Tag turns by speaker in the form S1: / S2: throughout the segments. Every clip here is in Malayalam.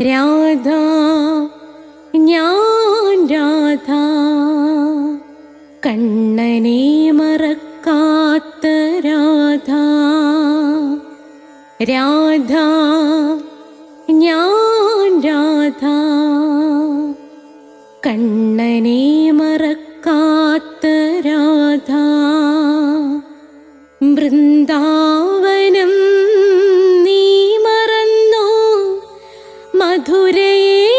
S1: രാധ ഞാൻ രാധ കണ്ണനെ മറക്കാത്ത രാധ. രാധ ഞാൻ രാധ കണ്ണനെ മറക്കാത്ത രാധ. വൃന്ദാവനം നീ മറന്നോ, മധുരയെ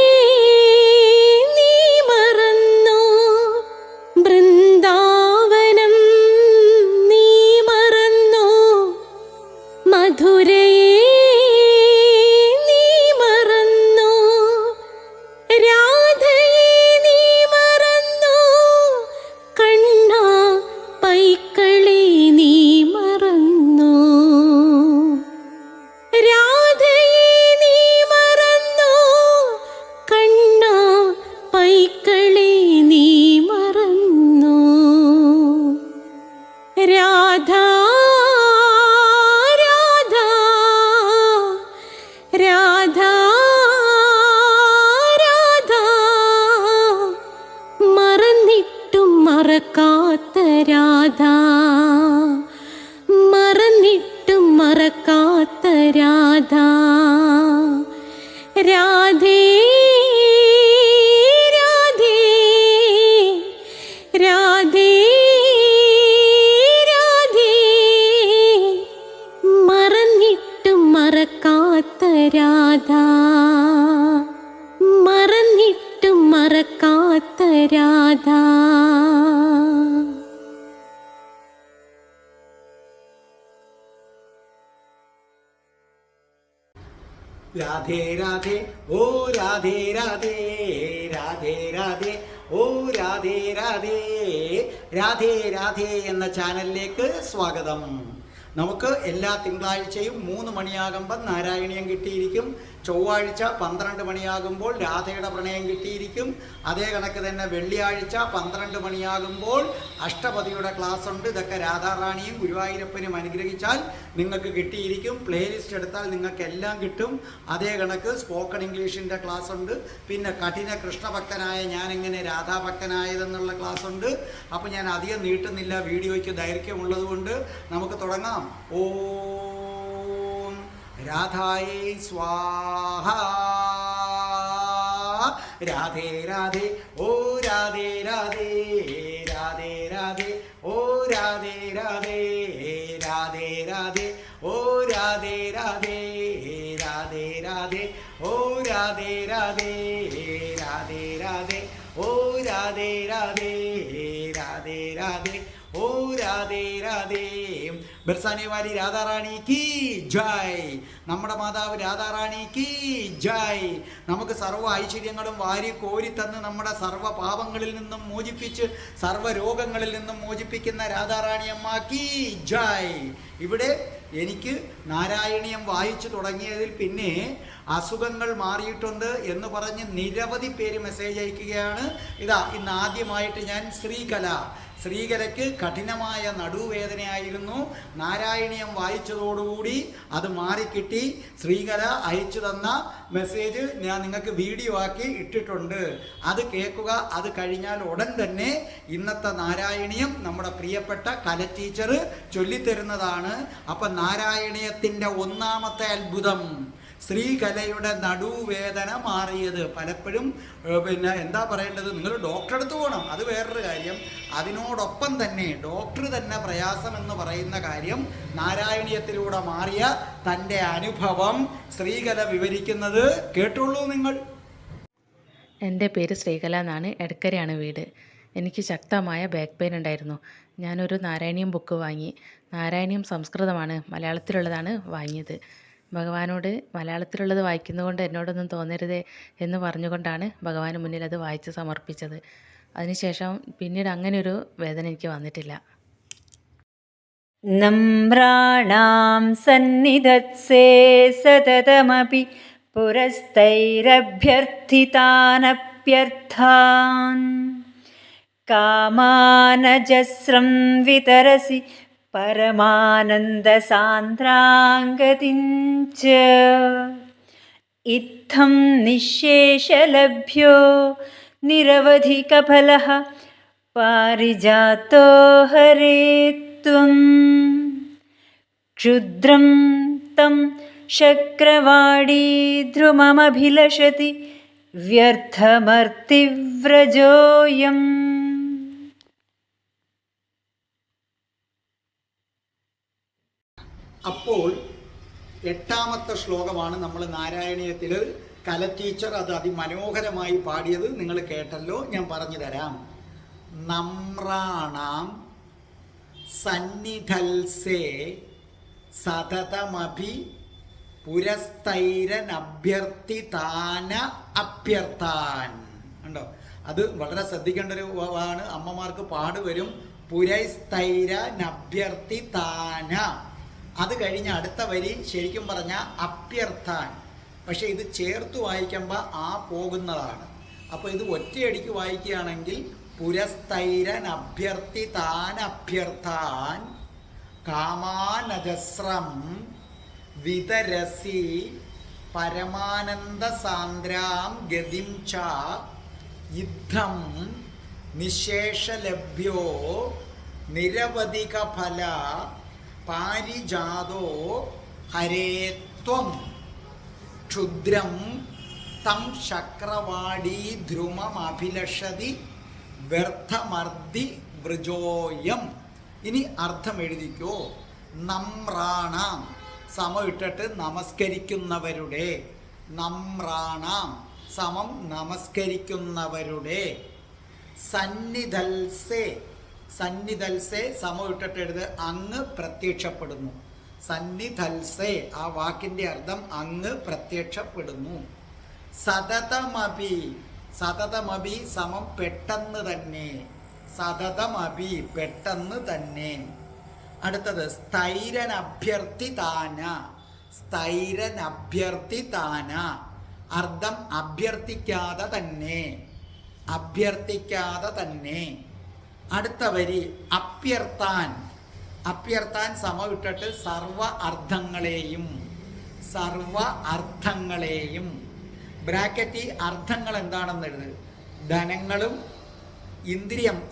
S1: നീ മറന്നോ. വൃന്ദാവനം നീ മറന്നോ, മധുരയെ നീ മറന്നോ. രാധയെ നീ മറന്നോ, കണ്ണാ പൈക്കളെ നീ മറന്നോ. രാധയെ നീ മറന്നോ, കണ്ണാ പൈക്കളെ നീ മറന്നോ. രാധ രാധ രാധ രാധ മറന്നിട്ടും മറക്കാത്ത രാധ. മറന്നിട്ടും മറക്കാത്ത രാധ. രാധേ രാധേ രാധേ രാധേ മറന്നിട്ടും മറക്കാത്ത രാധ. മറന്നിട്ടും മറക്കാത്ത രാധ.
S2: രാധേ രാധേ ഓ രാധേ രാധേ രാധേ രാധേ ഓ രാധേ രാധേ. രാധേ രാധേ എന്ന ചാനലിലേക്ക് സ്വാഗതം. നമുക്ക് എല്ലാ തിങ്കളാഴ്ചയും 3 മണിയാകുമ്പോൾ നാരായണീയം കിട്ടിയിരിക്കും. ചൊവ്വാഴ്ച 12 മണിയാകുമ്പോൾ രാധയുടെ പ്രണയം കിട്ടിയിരിക്കും. അതേ കണക്ക് തന്നെ വെള്ളിയാഴ്ച 12 മണിയാകുമ്പോൾ അഷ്ടപതിയുടെ ക്ലാസ് ഉണ്ട്. ഇതൊക്കെ രാധാറാണിയും ഗുരുവായൂരപ്പനും അനുഗ്രഹിച്ചാൽ നിങ്ങൾക്ക് കിട്ടിയിരിക്കും. പ്ലേലിസ്റ്റ് എടുത്താൽ നിങ്ങൾക്ക് എല്ലാം കിട്ടും. അതേ കണക്ക് സ്പോക്കൺ ഇംഗ്ലീഷിൻ്റെ ക്ലാസ് ഉണ്ട്. പിന്നെ കഠിന കൃഷ്ണഭക്തനായ ഞാൻ എങ്ങനെ രാധാഭക്തനായതെന്നുള്ള ക്ലാസ് ഉണ്ട്. അപ്പോൾ ഞാൻ അധികം നീട്ടുന്നില്ല, വീഡിയോയ്ക്ക് ദൈർഘ്യമുള്ളത് കൊണ്ട് നമുക്ക് തുടങ്ങാം. ഓം രാധായേ സ്വാഹ. രാധേ രാധേ ഓ രാധേ രാധേ രാധേ രാധേ ഓ രാധേ രാധേ രാധേ രാധേ ഓ രാധേ രാധേ രാധേ രാധേ ഓ രാധേ രാധേ രാധേ രാധേ ഓ രാധേ രാധേ രാധേ രാധേ ഓ രാധേ രാധേ. ബർസാനെ വാരി രാധാറാണി കീ ജയ്. നമ്മുടെ മാതാവ് രാധാറാണി കീ ജയ്. നമുക്ക് സർവ്വ ഐശ്വര്യങ്ങളും വാരി കോരി തന്ന് നമ്മുടെ സർവ്വ പാപങ്ങളിൽ നിന്നും മോചിപ്പിച്ച് സർവ്വ രോഗങ്ങളിൽ നിന്നും മോചിപ്പിക്കുന്ന രാധാറാണി അമ്മ കീ ജയ്. ഇവിടെ എനിക്ക് നാരായണീയം വായിച്ചു തുടങ്ങിയതിൽ പിന്നെ അസുഖങ്ങൾ മാറിയിട്ടുണ്ട് എന്ന് പറഞ്ഞ് നിരവധി പേര് മെസ്സേജ് അയക്കുകയാണ്. ഇതാ ഇന്ന് ആദ്യമായിട്ട് ഞാൻ ശ്രീകലയ്ക്ക് കഠിനമായ നടുവേദനയായിരുന്നു. നാരായണീയം വായിച്ചതോടുകൂടി അത് മാറിക്കിട്ടി. ശ്രീകല അയച്ചു തന്ന മെസ്സേജ് ഞാൻ നിങ്ങൾക്ക് വീഡിയോ ആക്കി ഇട്ടിട്ടുണ്ട്. അത് കേൾക്കുക. അത് കഴിഞ്ഞാൽ ഉടൻ തന്നെ ഇന്നത്തെ നാരായണീയം നമ്മുടെ പ്രിയപ്പെട്ട കല ടീച്ചർ ചൊല്ലിത്തരുന്നതാണ്. അപ്പം നാരായണീയത്തിൻ്റെ ഒന്നാമത്തെ അത്ഭുതം ശ്രീകലയുടെ നടുവേദന മാറിയത്. പലപ്പോഴും പിന്നെ എന്താ പറയേണ്ടത്, നിങ്ങൾ ഡോക്ടറെ അടുത്ത് പോകണം, അത് വേറൊരു കാര്യം. അതിനോടൊപ്പം തന്നെ ഡോക്ടർ തന്നെ പ്രയാസം എന്ന് പറയുന്ന കാര്യം നാരായണീയത്തിലൂടെ മാറിയ തൻ്റെ അനുഭവം ശ്രീകല വിവരിക്കുന്നത് കേട്ടുള്ളൂ നിങ്ങൾ.
S3: എൻ്റെ പേര് ശ്രീകല എന്നാണ്. എടക്കരയാണ് വീട്. എനിക്ക് ശക്തമായ ബാക്ക് പെയിൻ ഉണ്ടായിരുന്നു. ഞാനൊരു നാരായണീയം ബുക്ക് വാങ്ങി. നാരായണീയം സംസ്കൃതമാണ്, മലയാളത്തിലുള്ളതാണ് വാങ്ങിയത്. ഭഗവാനോട് മലയാളത്തിലുള്ളത് വായിക്കുന്നതുകൊണ്ട് എന്നോടൊന്നും തോന്നരുതേ എന്ന് പറഞ്ഞുകൊണ്ടാണ് ഭഗവാന് മുന്നിൽ അത് വായിച്ച് സമർപ്പിച്ചത്. അതിനുശേഷം പിന്നീട് അങ്ങനെയൊരു വേദന എനിക്ക് വന്നിട്ടില്ല.
S4: നമ്രാണാം സന്നിധത്സേ സതതമപി പുരസ്തൈരഭ്യർത്ഥിതാനപ്യർത്ഥാൻ കാമാനജസ്രം വിതരസി പരമാനന്ദസാന്ദ്രാംഗതിഞ്ച इत्थं निःशेषलभ्यो निरवधिकफलः पारिजातो हरे त्वं क्षुद्रं तं शक्रवाडी ध्रुममभिलषति व्यर्थमर्तिव्रजोऽयम्.
S2: അപ്പോൾ എട്ടാമത്തെ ശ്ലോകമാണ് നമ്മൾ നാരായണീയത്തിൽ കല ടീച്ചർ അത് അതിമനോഹരമായി പാടിയത് നിങ്ങൾ കേട്ടല്ലോ. ഞാൻ പറഞ്ഞു തരാം. നമ്രാണാം സന്നിധൽസേ സതതമഭി പുരസ്തൈരനഭ്യർത്ഥിതാന അഭ്യർത്ഥാൻ. ഉണ്ടോ? അത് വളരെ ശ്രദ്ധിക്കേണ്ട ഒരു ആണ്. അമ്മമാർക്ക് പാടുവരും പുരസ്തൈരനഭ്യർത്ഥിതാന. അത് കഴിഞ്ഞ് അടുത്ത വരി ശരിക്കും പറഞ്ഞാൽ അഭ്യർത്ഥാൻ. പക്ഷെ ഇത് ചേർത്ത് വായിക്കുമ്പോൾ ആ പോകുന്നതാണ്. അപ്പോൾ ഇത് ഒറ്റയടിക്ക് വായിക്കുകയാണെങ്കിൽ പുരസ്തൈരൻ അഭ്യർത്ഥിതാൻ അഭ്യർത്ഥാൻ കാമാനജസ്രം വിതരസി പരമാനന്ദ സാന്ദ്രാം ഗതിം ച യുദ്ധം നിശേഷലഭ്യോ നിരവധിക ഫല പാരിജാതോ ഹരേത്വം ക്ഷുദ്രം തം ശക്രവാടീ ധ്രുമമഭിലഷതി വ്യർത്ഥമർദ്ധി വൃജോയം. ഇനി അർത്ഥം എഴുതിക്കോ. നമ്രാണാം സമം ഇട്ടിട്ട് നമസ്കരിക്കുന്നവരുടെ, നമ്രാണാം സമം നമസ്കരിക്കുന്നവരുടെ, സന്നിധൽസേ സന്നിധൽസേ സമം ഇട്ടിട്ട് എഴുത് അങ്ങ് പ്രത്യക്ഷപ്പെടുന്നു. സന്നിധൽസേ ആ വാക്കിൻ്റെ അർത്ഥം അങ്ങ് പ്രത്യക്ഷപ്പെടുന്നു. സതതമപി സതതമപി സമം പെട്ടെന്ന് തന്നെ, സതതമപി പെട്ടെന്ന് തന്നെ. അടുത്തത് സ്ഥൈരനഭ്യർത്ഥിതാന സ്ഥൈരനഭ്യർത്ഥിതാന അർത്ഥം അഭ്യർത്ഥിക്കാതെ തന്നെ, അഭ്യർത്ഥിക്കാതെ തന്നെ. അടുത്ത വരി അഭ്യർത്ഥാൻ അഭ്യർത്ഥാൻ സമം ഇട്ടിട്ട് സർവ അർത്ഥങ്ങളെയും, സർവ അർത്ഥങ്ങളെയും ബ്രാക്കറ്റ് അർത്ഥങ്ങൾ എന്താണെന്ന് എഴുത്. ധനങ്ങളും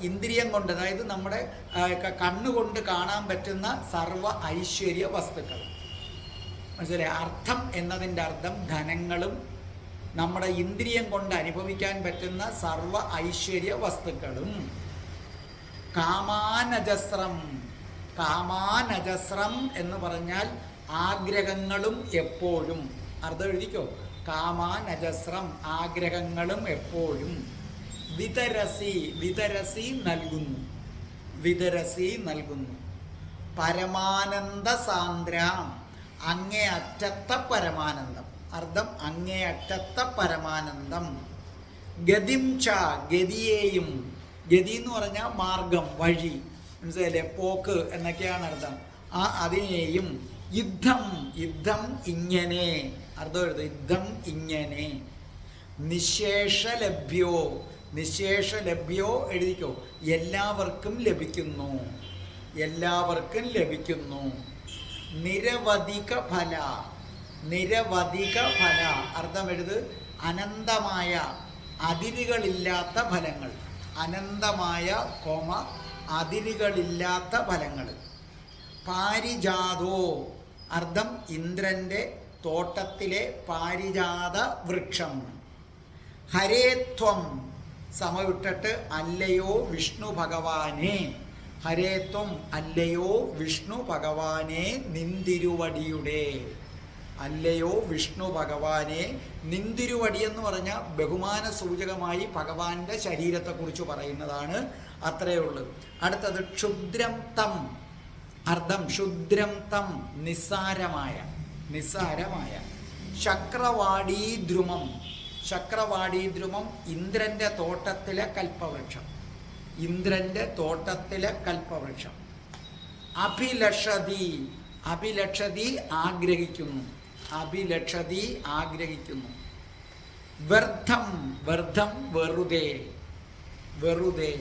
S2: ഇന്ദ്രിയം കൊണ്ട്, അതായത് നമ്മുടെ കണ്ണുകൊണ്ട് കാണാൻ പറ്റുന്ന സർവ ഐശ്വര്യ വസ്തുക്കൾ. മനസ്സിലായി? അർത്ഥം എന്നതിൻ്റെ അർത്ഥം ധനങ്ങളും നമ്മുടെ ഇന്ദ്രിയം കൊണ്ട് അനുഭവിക്കാൻ പറ്റുന്ന സർവ ഐശ്വര്യ വസ്തുക്കളും. കാമാനജസ്രം കാമാനജസ്രം എന്ന് പറഞ്ഞാൽ ആഗ്രഹങ്ങളും എപ്പോഴും. അർത്ഥം എഴുതിക്കോ. കാമാനജസ്രം ആഗ്രഹങ്ങളും എപ്പോഴും. വിതരസി വിതരസി നൽകുന്നു, വിതരസി നൽകുന്നു. പരമാനന്ദ സാന്ദ്രാം അങ്ങേയറ്റത്തെ പരമാനന്ദം. അർത്ഥം അങ്ങേയറ്റത്തെ പരമാനന്ദം. ഗതിം ച ഗതിയെയും, ഗതി എന്ന് പറഞ്ഞാൽ മാർഗം, വഴി, മനസ്സിലല്ലേ? പോക്ക് എന്നൊക്കെയാണ് അർത്ഥം. ആ അതിനെയും. യുദ്ധം യുദ്ധം ഇങ്ങനെ, അർത്ഥം എഴുതും. യുദ്ധം ഇങ്ങനെ. നിശേഷലഭ്യോ നിശേഷലഭ്യോ എഴുതിക്കോ. എല്ലാവർക്കും ലഭിക്കുന്നു, എല്ലാവർക്കും ലഭിക്കുന്നു. നിരവധിക ഫല നിരവധിക ഫല അർത്ഥം എഴുത്. അനന്തമായ അതിരുകളില്ലാത്ത ഫലങ്ങൾ, അനന്തമായ കോമ അതിരുകളില്ലാത്ത ഫലങ്ങൾ. പാരിജാതോ അർത്ഥം ഇന്ദ്രൻ്റെ തോട്ടത്തിലെ പാരിജാത വൃക്ഷം. ഹരേത്വം സമവിട്ടിട്ട് അല്ലയോ വിഷ്ണു ഭഗവാനെ, ഹരേത്വം അല്ലയോ വിഷ്ണു ഭഗവാനെ നിന്തിരുവടിയുടെ, അല്ലയോ വിഷ്ണു ഭഗവാനെ നിന്തിരുവടി എന്ന് പറഞ്ഞാൽ ബഹുമാന സൂചകമായി ഭഗവാന്റെ ശരീരത്തെക്കുറിച്ച് പറയുന്നതാണ്. അത്രയേ ഉള്ളൂ. അടുത്തത് ക്ഷുദ്രം തം അർത്ഥം ക്ഷുദ്രം തം നിസ്സാരമായ, നിസ്സാരമായ. ശക്രവാടീ ധ്രുമം ശക്രവാടീ ധ്രുമം ഇന്ദ്രൻ്റെ തോട്ടത്തിലെ കൽപ്പവൃക്ഷം, ഇന്ദ്രൻ്റെ തോട്ടത്തിലെ കൽപ്പവൃക്ഷം. അഭിലഷതി അഭിലഷതി ആഗ്രഹിക്കുന്നു, അഭിലഷതി ആഗ്രഹിക്കുന്നു. വ്യർത്ഥം വ്യർത്ഥം വെറുതെ, വെറുതെ.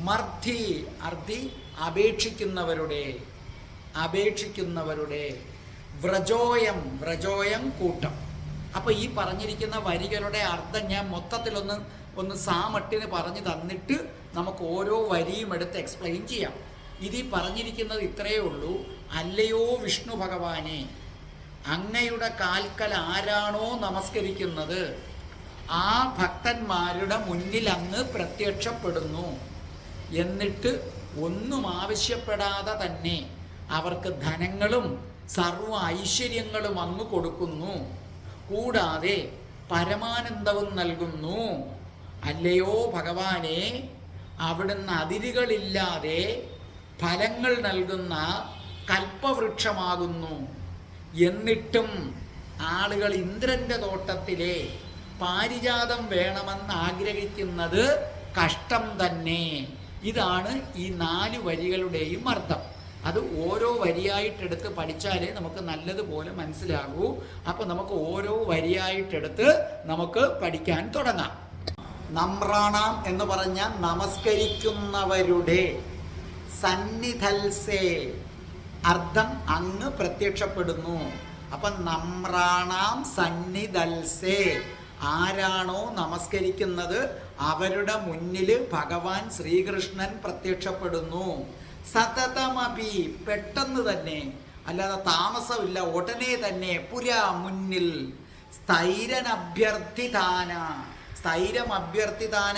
S2: മർദ്ധി അർദ്ധി അപേക്ഷിക്കുന്നവരുടെ, അപേക്ഷിക്കുന്നവരുടെ. വ്രജോയം വ്രജോയം കൂട്ടം,
S5: അപ്പോൾ ഈ പറഞ്ഞിരിക്കുന്ന വരികളുടെ അർത്ഥം ഞാൻ മൊത്തത്തിലൊന്ന് സാമട്ടിന് പറഞ്ഞു തന്നിട്ട് നമുക്ക് ഓരോ വരിയും എടുത്ത് എക്സ്പ്ലെയിൻ ചെയ്യാം. ഇതിൽ പറഞ്ഞിരിക്കുന്നത് ഇത്രയേ ഉള്ളൂ. അല്ലയോ വിഷ്ണു ഭഗവാനെ, അങ്ങയുടെ കാൽക്കൽ ആരാണോ നമസ്കരിക്കുന്നത് ആ ഭക്തന്മാരുടെ മുന്നിൽ അങ്ങ് പ്രത്യക്ഷപ്പെടുന്നു. എന്നിട്ട് ഒന്നും ആവശ്യപ്പെടാതെ തന്നെ അവർക്ക് ധനങ്ങളും സർവ്വ ഐശ്വര്യങ്ങളും അങ്ങ് കൊടുക്കുന്നു. കൂടാതെ പരമാനന്ദവും നൽകുന്നു. അല്ലയോ ഭഗവാനെ, അവിടുന്ന് അതിരുകളില്ലാതെ ഫലങ്ങൾ നൽകുന്ന കൽപ്പവൃക്ഷമാകുന്നു. എന്നിട്ടും ആളുകൾ ഇന്ദ്രന്റെ തോട്ടത്തിലെ പാരിജാതം വേണമെന്ന് ആഗ്രഹിക്കുന്നത് കഷ്ടം തന്നെ. ഇതാണ് ഈ 4 വരികളുടെയും അർത്ഥം. അത് ഓരോ വരിയായിട്ടെടുത്ത് പഠിച്ചാലേ നമുക്ക് നല്ലതുപോലെ മനസ്സിലാകൂ. അപ്പം നമുക്ക് ഓരോ വരിയായിട്ടെടുത്ത് നമുക്ക് പഠിക്കാൻ തുടങ്ങാം. നമ്രാണാം എന്ന് പറഞ്ഞാൽ നമസ്കരിക്കുന്നവരുടെ, സന്നിധൽസേ അർത്ഥം അങ്ങ് പ്രത്യക്ഷപ്പെടുന്നു. അപ്പം നമ്രാണാം സന്നിധൽസേ, ആരാണോ നമസ്കരിക്കുന്നത് അവരുടെ മുന്നിൽ ഭഗവാൻ ശ്രീകൃഷ്ണൻ പ്രത്യക്ഷപ്പെടുന്നു. സതതമപി, പെട്ടെന്ന് തന്നെ, അല്ലാതെ താമസമില്ല, ഉടനെ തന്നെ. പുരാ, മുന്നിൽ. സ്ഥൈരനഭ്യർത്ഥിതാന, സ്ഥൈരം അഭ്യർത്ഥിതാന,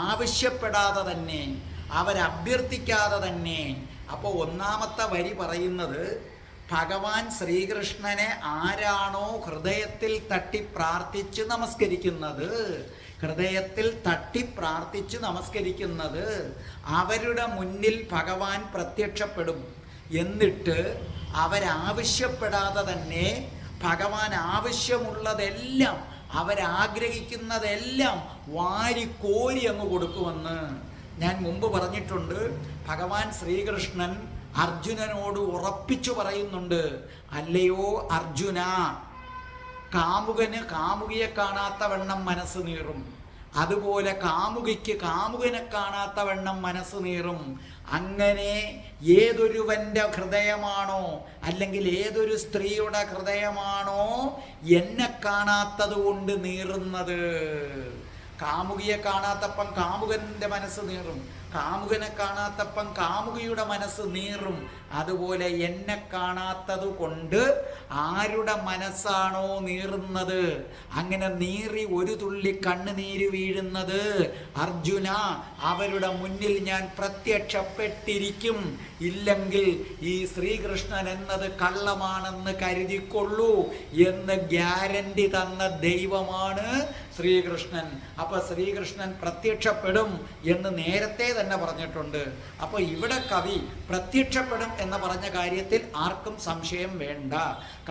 S5: ആവശ്യപ്പെടാതെ തന്നെ, അവരഭ്യർത്ഥിക്കാതെ തന്നെ. അപ്പോൾ ഒന്നാമത്തെ വരി പറയുന്നത് ഭഗവാൻ ശ്രീകൃഷ്ണനെ ആരാണോ ഹൃദയത്തിൽ തട്ടി പ്രാർത്ഥിച്ച് നമസ്കരിക്കുന്നത്, ഹൃദയത്തിൽ തട്ടി പ്രാർത്ഥിച്ച് നമസ്കരിക്കുന്നത് അവരുടെ മുന്നിൽ ഭഗവാൻ പ്രത്യക്ഷപ്പെടും. എന്നിട്ട് അവരാവശ്യപ്പെടാതെ തന്നെ ഭഗവാൻ ആവശ്യമുള്ളതെല്ലാം, അവരാഗ്രഹിക്കുന്നതെല്ലാം വാരിക്കോരി അങ്ങ് കൊടുക്കുമെന്ന് ഞാൻ മുമ്പ് പറഞ്ഞിട്ടുണ്ട്. ഭഗവാൻ ശ്രീകൃഷ്ണൻ അർജുനനോട് ഉറപ്പിച്ചു പറയുന്നുണ്ട്, അല്ലയോ അർജുന, കാമുകന് കാമുകിയെ കാണാത്ത വണ്ണം മനസ്സ് നീറും, അതുപോലെ കാമുകിക്ക് കാമുകനെ കാണാത്ത വണ്ണം മനസ്സ് നീറും. അങ്ങനെ ഏതൊരുവൻ്റെ ഹൃദയമാണോ, അല്ലെങ്കിൽ ഏതൊരു സ്ത്രീയുടെ ഹൃദയമാണോ എന്നെ കാണാത്തത് കൊണ്ട് നീറുന്നത്, കാമുകിയെ കാണാത്തപ്പം കാമുകൻ്റെ മനസ്സ് നീറും, കാമുകനെ കാണാത്തപ്പം കാമുകിയുടെ മനസ്സ് നീറും. അതുപോലെ എന്നെ കാണാത്തത് കൊണ്ട് ആരുടെ മനസ്സാണോ നീറുന്നത്, അങ്ങനെ നീറി ഒരു തുള്ളി കണ്ണുനീര് വീഴുന്നത്, അർജുന, അവരുടെ മുന്നിൽ ഞാൻ പ്രത്യക്ഷപ്പെട്ടിരിക്കും. ഇല്ലെങ്കിൽ ഈ ശ്രീകൃഷ്ണൻ എന്നത് കള്ളമാണെന്ന് കരുതിക്കൊള്ളൂ എന്ന് ഗ്യാരണ്ടി തന്ന ദൈവമാണ് ശ്രീകൃഷ്ണൻ. അപ്പൊ ശ്രീകൃഷ്ണൻ പ്രത്യക്ഷപ്പെടും എന്ന് നേരത്തെ തന്നെ പറഞ്ഞിട്ടുണ്ട്. അപ്പൊ ഇവിടെ കവി പ്രത്യക്ഷപ്പെടും എന്ന് പറഞ്ഞ കാര്യത്തിൽ ആർക്കും സംശയം വേണ്ട.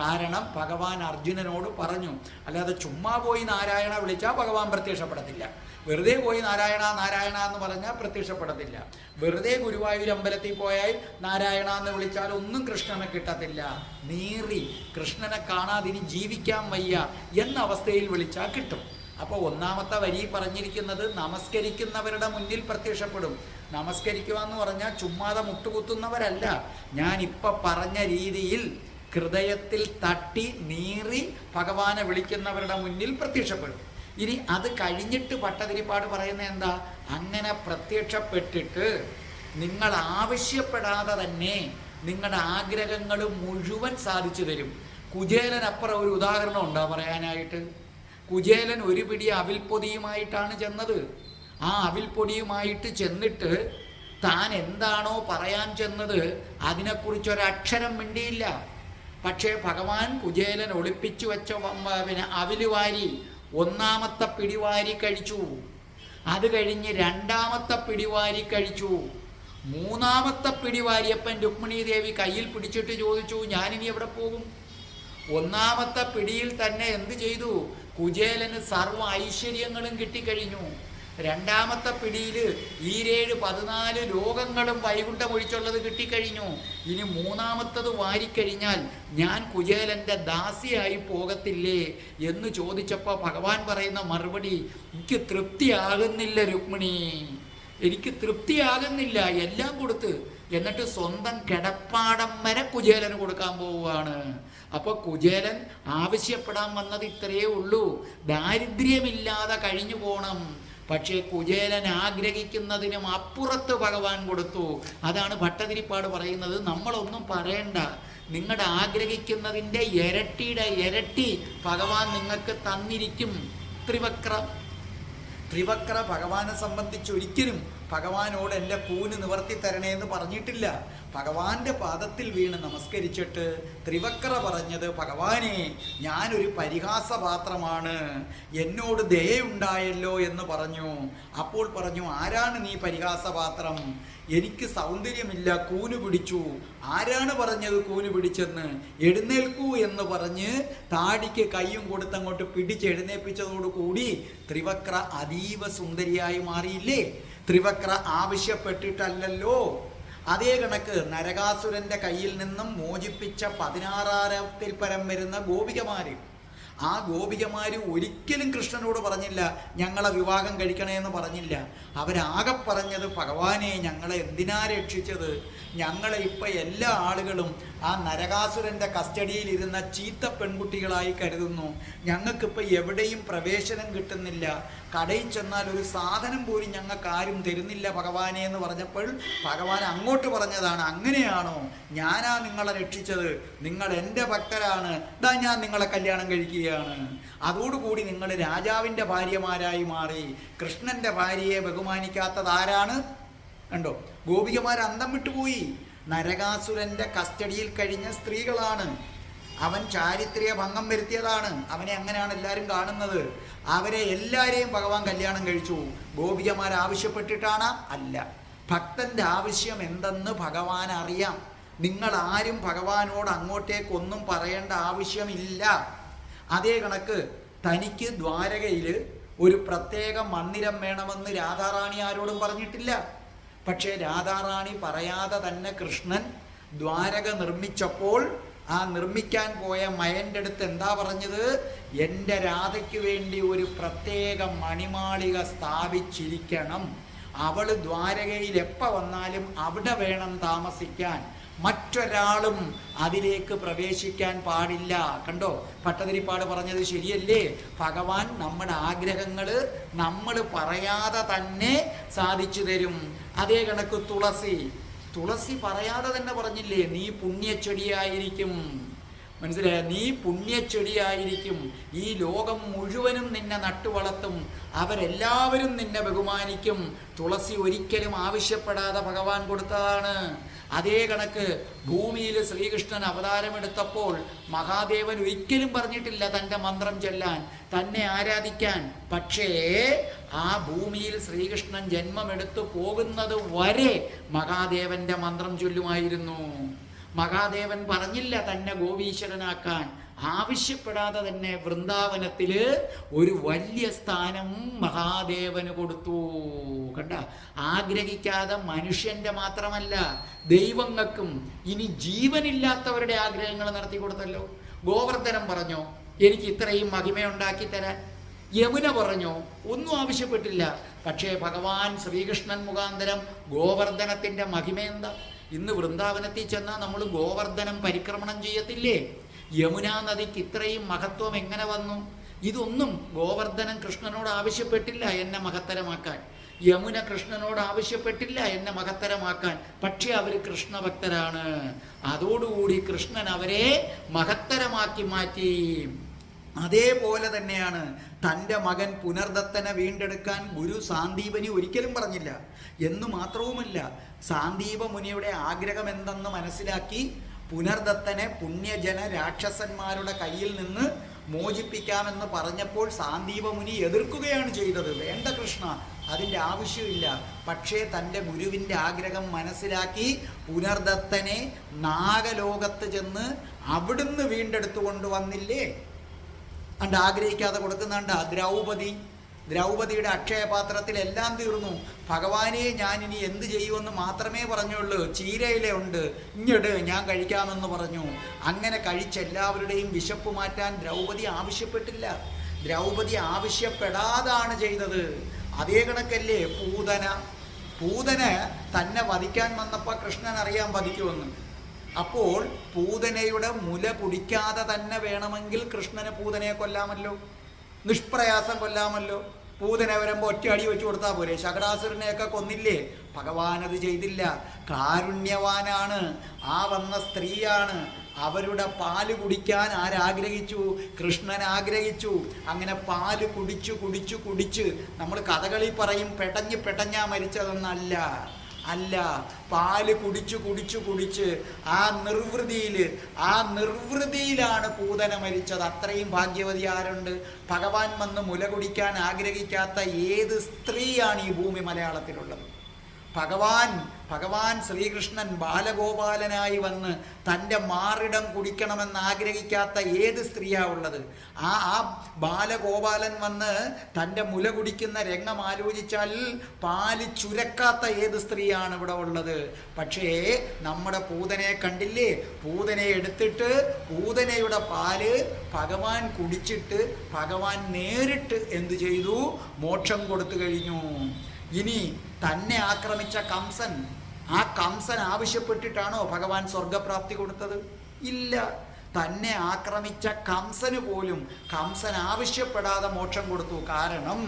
S5: കാരണം ഭഗവാൻ അർജുനനോട് പറഞ്ഞു. അല്ലാതെ ചുമ്മാ പോയി നാരായണ വിളിച്ചാൽ ഭഗവാൻ പ്രത്യക്ഷപ്പെടത്തില്ല. വെറുതെ പോയി നാരായണ നാരായണ എന്ന് പറഞ്ഞാൽ പ്രത്യക്ഷപ്പെടത്തില്ല. വെറുതെ ഗുരുവായൂർ അമ്പലത്തിൽ പോയാൽ നാരായണ എന്ന് വിളിച്ചാൽ ഒന്നും കൃഷ്ണനെ കിട്ടത്തില്ല. നീറി കൃഷ്ണനെ കാണാതിനി ജീവിക്കാൻ വയ്യ എന്ന അവസ്ഥയിൽ വിളിച്ചാൽ കിട്ടും. അപ്പോൾ ഒന്നാമത്തെ വരി പറഞ്ഞിരിക്കുന്നത് നമസ്കരിക്കുന്നവരുടെ മുന്നിൽ പ്രത്യക്ഷപ്പെടും. നമസ്കരിക്കുക എന്ന് പറഞ്ഞാൽ ചുമ്മാതെ മുട്ടുകുത്തുന്നവരല്ല. ഞാനിപ്പോൾ പറഞ്ഞ രീതിയിൽ ഹൃദയത്തിൽ തട്ടി നീറി ഭഗവാനെ വിളിക്കുന്നവരുടെ മുന്നിൽ പ്രത്യക്ഷപ്പെടും. ഇനി അത് കഴിഞ്ഞിട്ട് ഭട്ടതിരിപ്പാട് പറയുന്നത് എന്താ? അങ്ങനെ പ്രത്യക്ഷപ്പെട്ടിട്ട് നിങ്ങൾ ആവശ്യപ്പെടാതെ തന്നെ നിങ്ങളുടെ ആഗ്രഹങ്ങൾ മുഴുവൻ സാധിച്ചു തരും. കുചേലനപ്പുറം ഒരു ഉദാഹരണം ഉണ്ടോ പറയാനായിട്ട്? കുചേലൻ ഒരു പിടി അവിൽപ്പൊതിയുമായിട്ടാണ് ചെന്നത്. ആ അവിൽപ്പൊടിയുമായിട്ട് ചെന്നിട്ട് താൻ എന്താണോ പറയാൻ ചെന്നത് അതിനെക്കുറിച്ചൊരക്ഷരം മിണ്ടിയില്ല. പക്ഷേ ഭഗവാൻ കുചേലൻ ഒളിപ്പിച്ചു വെച്ച അവില് വാരി ഒന്നാമത്തെ പിടിവാരി കഴിച്ചു. അത് കഴിഞ്ഞ് രണ്ടാമത്തെ പിടിവാരി കഴിച്ചു. മൂന്നാമത്തെ പിടിവാരിയപ്പൻ രുക്മിണി ദേവി കയ്യിൽ പിടിച്ചിട്ട് ചോദിച്ചു, ഞാനിനി എവിടെ പോകും? ഒന്നാമത്തെ പിടിയിൽ തന്നെ എന്ത് ചെയ്തു? കുചേലന് സർവ്വ ഐശ്വര്യങ്ങളും കിട്ടിക്കഴിഞ്ഞു. രണ്ടാമത്തെ പിടിയിൽ 14 ലോകങ്ങളും വൈകുണ്ഠമൊഴിച്ചുള്ളത് കിട്ടിക്കഴിഞ്ഞു. ഇനി മൂന്നാമത്തത് വാരിക്കഴിഞ്ഞാൽ ഞാൻ കുചേലൻ്റെ ദാസിയായി പോകത്തില്ലേ എന്ന് ചോദിച്ചപ്പോൾ ഭഗവാൻ പറയുന്ന മറുപടി, എനിക്ക് തൃപ്തിയാകുന്നില്ല രുക്മിണി, എനിക്ക് തൃപ്തിയാകുന്നില്ല. എല്ലാം കൊടുത്ത് എന്നിട്ട് സ്വന്തം കിടപ്പാടം വരെ കുചേലന് കൊടുക്കാൻ പോവുകയാണ്. അപ്പോൾ കുചേലൻ ആവശ്യപ്പെടാൻ വന്നത് ഇത്രയേ ഉള്ളൂ, ദാരിദ്ര്യമില്ലാതെ കഴിഞ്ഞു പോകണം. പക്ഷേ കുചേലൻ ആഗ്രഹിക്കുന്നതിനും അപ്പുറത്ത് ഭഗവാൻ കൊടുത്തു. അതാണ് ഭട്ടതിരിപ്പാട് പറയുന്നത്, നമ്മളൊന്നും പറയണ്ട, നിങ്ങളുടെ ആഗ്രഹിക്കുന്നതിൻ്റെ ഇരട്ടിയുടെ ഇരട്ടി ഭഗവാൻ നിങ്ങൾക്ക് തന്നിരിക്കും. ത്രിവക്ര ഭഗവാനെ സംബന്ധിച്ച് ഒരിക്കലും ഭഗവാനോട് എൻ്റെ കൂന് നിവർത്തി തരണേ എന്ന് പറഞ്ഞിട്ടില്ല. ഭഗവാന്റെ പാദത്തിൽ വീണ് നമസ്കരിച്ചിട്ട് ത്രിവക്ര പറഞ്ഞത്, ഭഗവാനെ ഞാനൊരു പരിഹാസപാത്രമാണ്, എന്നോട് ദയുണ്ടായല്ലോ എന്ന് പറഞ്ഞു. അപ്പോൾ പറഞ്ഞു, ആരാണ് നീ പരിഹാസപാത്രം? എനിക്ക് സൗന്ദര്യമില്ല, കൂന് പിടിച്ചു. ആരാണ് പറഞ്ഞത് കൂന് പിടിച്ചെന്ന്? എഴുന്നേൽക്കൂ എന്ന് പറഞ്ഞ് താടിക്ക് കയ്യും കൊടുത്തങ്ങോട്ട് പിടിച്ചെഴുന്നേൽപ്പിച്ചതോടുകൂടി ത്രിവക്ര അതീവ സുന്ദരിയായി മാറിയില്ലേ? ത്രിവക്ര ആവശ്യപ്പെട്ടിട്ടല്ലല്ലോ. അതേ കണക്ക് നരകാസുരന്റെ കയ്യിൽ നിന്നും മോചിപ്പിച്ച 16,000-ൽ പരം വരുന്ന ഗോപികമാര്, ആ ഗോപികമാര് ഒരിക്കലും കൃഷ്ണനോട് പറഞ്ഞില്ല ഞങ്ങളെ വിവാഹം കഴിക്കണേന്ന് പറഞ്ഞില്ല. അവരാകെ പറഞ്ഞത്, ഭഗവാനെ ഞങ്ങളെ എന്തിനാ രക്ഷിച്ചത്? ഞങ്ങളെ ഇപ്പം എല്ലാ ആളുകളും ആ നരകാസുരൻ്റെ കസ്റ്റഡിയിലിരുന്ന ചീത്ത പെൺകുട്ടികളായി കരുതുന്നു. ഞങ്ങൾക്കിപ്പോൾ എവിടെയും പ്രവേശനം കിട്ടുന്നില്ല, കടയിൽ ചെന്നാൽ ഒരു സാധനം പോലും ഞങ്ങൾക്ക് ആരും തരുന്നില്ല ഭഗവാനെ എന്ന് പറഞ്ഞപ്പോൾ ഭഗവാൻ അങ്ങോട്ട് പറഞ്ഞതാണ്, അങ്ങനെയാണോ? ഞാനാ നിങ്ങളെ രക്ഷിച്ചത്, നിങ്ങൾ എൻ്റെ ഭക്തരാണ്, ഇതാ ഞാൻ നിങ്ങളെ കല്യാണം കഴിക്കുകയാണ്. അതോടുകൂടി നിങ്ങൾ രാജാവിൻ്റെ ഭാര്യമാരായി മാറി. കൃഷ്ണൻ്റെ ഭാര്യയെ ബഹുമാനിക്കാത്തതാരാണ്? കണ്ടോ, ഗോപികമാർ അന്തം വിട്ടുപോയി. നരകാസുരൻ്റെ കസ്റ്റഡിയിൽ കഴിഞ്ഞ സ്ത്രീകളാണ്. അവൻ ചാരിത്ര്യ ഭംഗം വരുത്തിയതാണ്, അവനെ അങ്ങനെയാണ് എല്ലാവരും കാണുന്നത്. അവരെ എല്ലാവരെയും ഭഗവാൻ കല്യാണം കഴിച്ചു. ഗോപികമാർ ആവശ്യപ്പെട്ടിട്ടാണ്? അല്ല. ഭക്തൻ്റെ ആവശ്യം എന്തെന്ന് ഭഗവാൻ അറിയാം. നിങ്ങൾ ആരും ഭഗവാനോട് അങ്ങോട്ടേക്കൊന്നും പറയേണ്ട ആവശ്യമില്ല. അതേ കണക്ക് തനിക്ക് ദ്വാരകയിൽ ഒരു പ്രത്യേക മന്ദിരം വേണമെന്ന് രാധാറാണി ആരോടും പറഞ്ഞിട്ടില്ല. പക്ഷേ രാധാറാണി പറയാതെ തന്നെ കൃഷ്ണൻ ദ്വാരക നിർമ്മിച്ചപ്പോൾ ആ നിർമ്മിക്കാൻ പോയ മയൻ്റെ അടുത്ത് എന്താ പറഞ്ഞത്? എൻ്റെ രാധയ്ക്ക് വേണ്ടി ഒരു പ്രത്യേക മണിമാളിക സ്ഥാപിച്ചിരിക്കണം, അവൾ ദ്വാരകയിൽ എപ്പോൾ വന്നാലും അവിടെ വേണം താമസിക്കാൻ, മറ്റൊരാളും അതിലേക്ക് പ്രവേശിക്കാൻ പാടില്ല. കണ്ടോ, ഭട്ടതിരിപ്പാട് പറഞ്ഞത് ശരിയല്ലേ? ഭഗവാൻ നമ്മുടെ ആഗ്രഹങ്ങൾ നമ്മൾ പറയാതെ തന്നെ സാധിച്ചു തരും. അതേ കണക്ക് തുളസി പറയാതെ തന്നെ പറഞ്ഞില്ലേ, നീ പുണ്യച്ചെടിയായിരിക്കും. മനസ്സിലായ? നീ പുണ്യച്ചെടിയായിരിക്കും, ഈ ലോകം മുഴുവനും നിന്നെ നട്ടുവളർത്തും, അവരെല്ലാവരും നിന്നെ ബഹുമാനിക്കും. തുളസി ഒരിക്കലും ആവശ്യപ്പെടാതെ ഭഗവാൻ കൊടുത്തതാണ്. അതേ കണക്ക് ഭൂമിയിൽ ശ്രീകൃഷ്ണൻ അവതാരമെടുത്തപ്പോൾ മഹാദേവൻ ഒരിക്കലും പറഞ്ഞിട്ടില്ല തൻ്റെ മന്ത്രം ചൊല്ലാൻ, തന്നെ ആരാധിക്കാൻ. പക്ഷേ ആ ഭൂമിയിൽ ശ്രീകൃഷ്ണൻ ജന്മമെടുത്തു പോകുന്നത് വരെ മഹാദേവന്റെ മന്ത്രം ചൊല്ലുമായിരുന്നു. മഹാദേവൻ പറഞ്ഞില്ല തന്നെ ഗോപീശ്വരനാക്കാൻ. ആവശ്യപ്പെടാതെ തന്നെ വൃന്ദാവനത്തിൽ ഒരു വലിയ സ്ഥാനം മഹാദേവന് കൊടുത്തു. കണ്ട, ആഗ്രഹിക്കാതെ മനുഷ്യന്റെ മാത്രമല്ല ദൈവങ്ങൾക്കും ഇനി ജീവനില്ലാത്തവരുടെ ആഗ്രഹങ്ങൾ നടത്തി കൊടുത്തല്ലോ. ഗോവർദ്ധനം പറഞ്ഞോ എനിക്ക് ഇത്രയും മഹിമയുണ്ടാക്കി തരാൻ? യമുന പറഞ്ഞോ? ഒന്നും ആവശ്യപ്പെട്ടില്ല. പക്ഷേ ഭഗവാൻ ശ്രീകൃഷ്ണൻ മുഖാന്തരം ഗോവർദ്ധനത്തിൻ്റെ മഹിമ എന്താ? ഇന്ന് വൃന്ദാവനത്തിൽ ചെന്നാൽ നമ്മൾ ഗോവർദ്ധനം പരിക്രമണം ചെയ്യത്തില്ലേ? യമുനാ നദിക്ക് ഇത്രയും മഹത്വം എങ്ങനെ വന്നു? ഇതൊന്നും ഗോവർദ്ധനൻ കൃഷ്ണനോട് ആവശ്യപ്പെട്ടില്ല എന്നെ മഹത്തരമാക്കാൻ, യമുന കൃഷ്ണനോട് ആവശ്യപ്പെട്ടില്ല എന്നെ മഹത്തരമാക്കാൻ. പക്ഷേ അവർ കൃഷ്ണഭക്തരാണ്. അതോടുകൂടി കൃഷ്ണൻ അവരെ മഹത്തരമാക്കി മാറ്റി. അതേപോലെ തന്നെയാണ് തൻ്റെ മകൻ പുനർദത്തനെ വീണ്ടെടുക്കാൻ ഗുരു സാന്ദീപനി ഒരിക്കലും പറഞ്ഞില്ല. എന്നു മാത്രവുമല്ല, സാന്ദീപ മുനിയുടെ ആഗ്രഹം എന്തെന്ന് മനസ്സിലാക്കി പുനർദത്തനെ പുണ്യജന രാക്ഷസന്മാരുടെ കയ്യിൽ നിന്ന് മോചിപ്പിക്കാമെന്ന് പറഞ്ഞപ്പോൾ സാന്ദീപ മുനി എതിർക്കുകയാണ് ചെയ്തത്. വേണ്ട കൃഷ്ണ, അതിൻ്റെ ആവശ്യമില്ല. പക്ഷേ തൻ്റെ ഗുരുവിൻ്റെ ആഗ്രഹം മനസ്സിലാക്കി പുനർദത്തനെ നാഗലോകത്ത് ചെന്ന് അവിടുന്ന് വീണ്ടെടുത്തു കൊണ്ടുവന്നില്ലേ? അണ്ട് ആഗ്രഹിക്കാതെ കൊടുക്കുന്നുണ്ട്. ദ്രൗപദിയുടെ അക്ഷയപാത്രത്തിൽ എല്ലാം തീർന്നു. ഭഗവാനെ ഞാനിനി എന്ത് ചെയ്യുമെന്ന് മാത്രമേ പറഞ്ഞുള്ളൂ. ചീരയില ഉണ്ട്, ഇങ്ങോട്ട് ഞാൻ കഴിക്കാമെന്ന് പറഞ്ഞു. അങ്ങനെ കഴിച്ചെല്ലാവരുടെയും വിശപ്പ് മാറ്റാൻ ദ്രൗപദി ആവശ്യപ്പെട്ടില്ല. ദ്രൗപദി ആവശ്യപ്പെടാതാണ് ചെയ്തത്. അതേ കണക്കല്ലേ പൂതന തന്നെ വധിക്കാൻ വന്നപ്പോൾ കൃഷ്ണൻ അറിയാൻ വധിക്കുമെന്ന്. അപ്പോൾ പൂതനയുടെ മുല കുടിക്കാതെ തന്നെ വേണമെങ്കിൽ കൃഷ്ണന് പൂതനയെ കൊല്ലാമല്ലോ, നിഷ്പ്രയാസം കൊല്ലാമല്ലോ. പൂതന വരുമ്പോൾ ഒറ്റ അടി വെച്ച് കൊടുത്താൽ പോരെ? ശകടാസുരനെയൊക്കെ കൊന്നില്ലേ? ഭഗവാൻ അത് ചെയ്തില്ല. കാരുണ്യവാനാണ്. ആ വന്ന സ്ത്രീയാണ്. അവരുടെ പാല് കുടിക്കാൻ ആരാഗ്രഹിച്ചു? കൃഷ്ണൻ ആഗ്രഹിച്ചു. അങ്ങനെ പാല് കുടിച്ചു കുടിച്ചു കുടിച്ച്, നമ്മൾ കഥകളി പറയും പെട്ടഞ്ഞാ മരിച്ചതെന്നല്ല, അല്ല, പാല് കുടിച്ചു കുടിച്ചു കുടിച്ച് ആ നിർവൃതിയിലാണ് പൂതന മരിച്ചത്. അത്രയും ഭാഗ്യവതി ആരുണ്ട്? ഭഗവാൻ വന്ന് മുല കുടിക്കാൻ ആഗ്രഹിക്കാത്ത ഏത് സ്ത്രീയാണ് ഈ ഭൂമി മലയാളത്തിലുള്ളത്? ഭഗവാൻ ശ്രീകൃഷ്ണൻ ബാലഗോപാലനായി വന്ന് തൻ്റെ മാറിടം കുടിക്കണമെന്ന് ആഗ്രഹിക്കാത്ത ഏത് സ്ത്രീയാ ഉള്ളത്? ആ ബാലഗോപാലൻ വന്ന് തൻ്റെ മുല കുടിക്കുന്ന രംഗം ആലോചിച്ചാൽ പാല് ചുരക്കാത്ത ഏത് സ്ത്രീയാണ് ഇവിടെ ഉള്ളത്? പക്ഷേ നമ്മുടെ പൂതനയെ കണ്ടില്ലേ? പൂതനയെ എടുത്തിട്ട് പൂതനയുടെ പാല് ഭഗവാൻ കുടിച്ചിട്ട് ഭഗവാൻ നേരിട്ട് എന്തു ചെയ്തു? മോക്ഷം കൊടുത്തു കഴിഞ്ഞു. ഇനി തന്നെ ആക്രമിച്ച കംസൻ, ആ കംസൻ ആവശ്യപ്പെട്ടിട്ടാണോ ഭഗവാൻ സ്വർഗപ്രാപ്തി കൊടുത്തത്? ഇല്ല. തന്നെ ആക്രമിച്ച കംസന് പോലും കംസൻ ആവശ്യപ്പെടാതെ മോക്ഷം കൊടുത്തു. കാരണം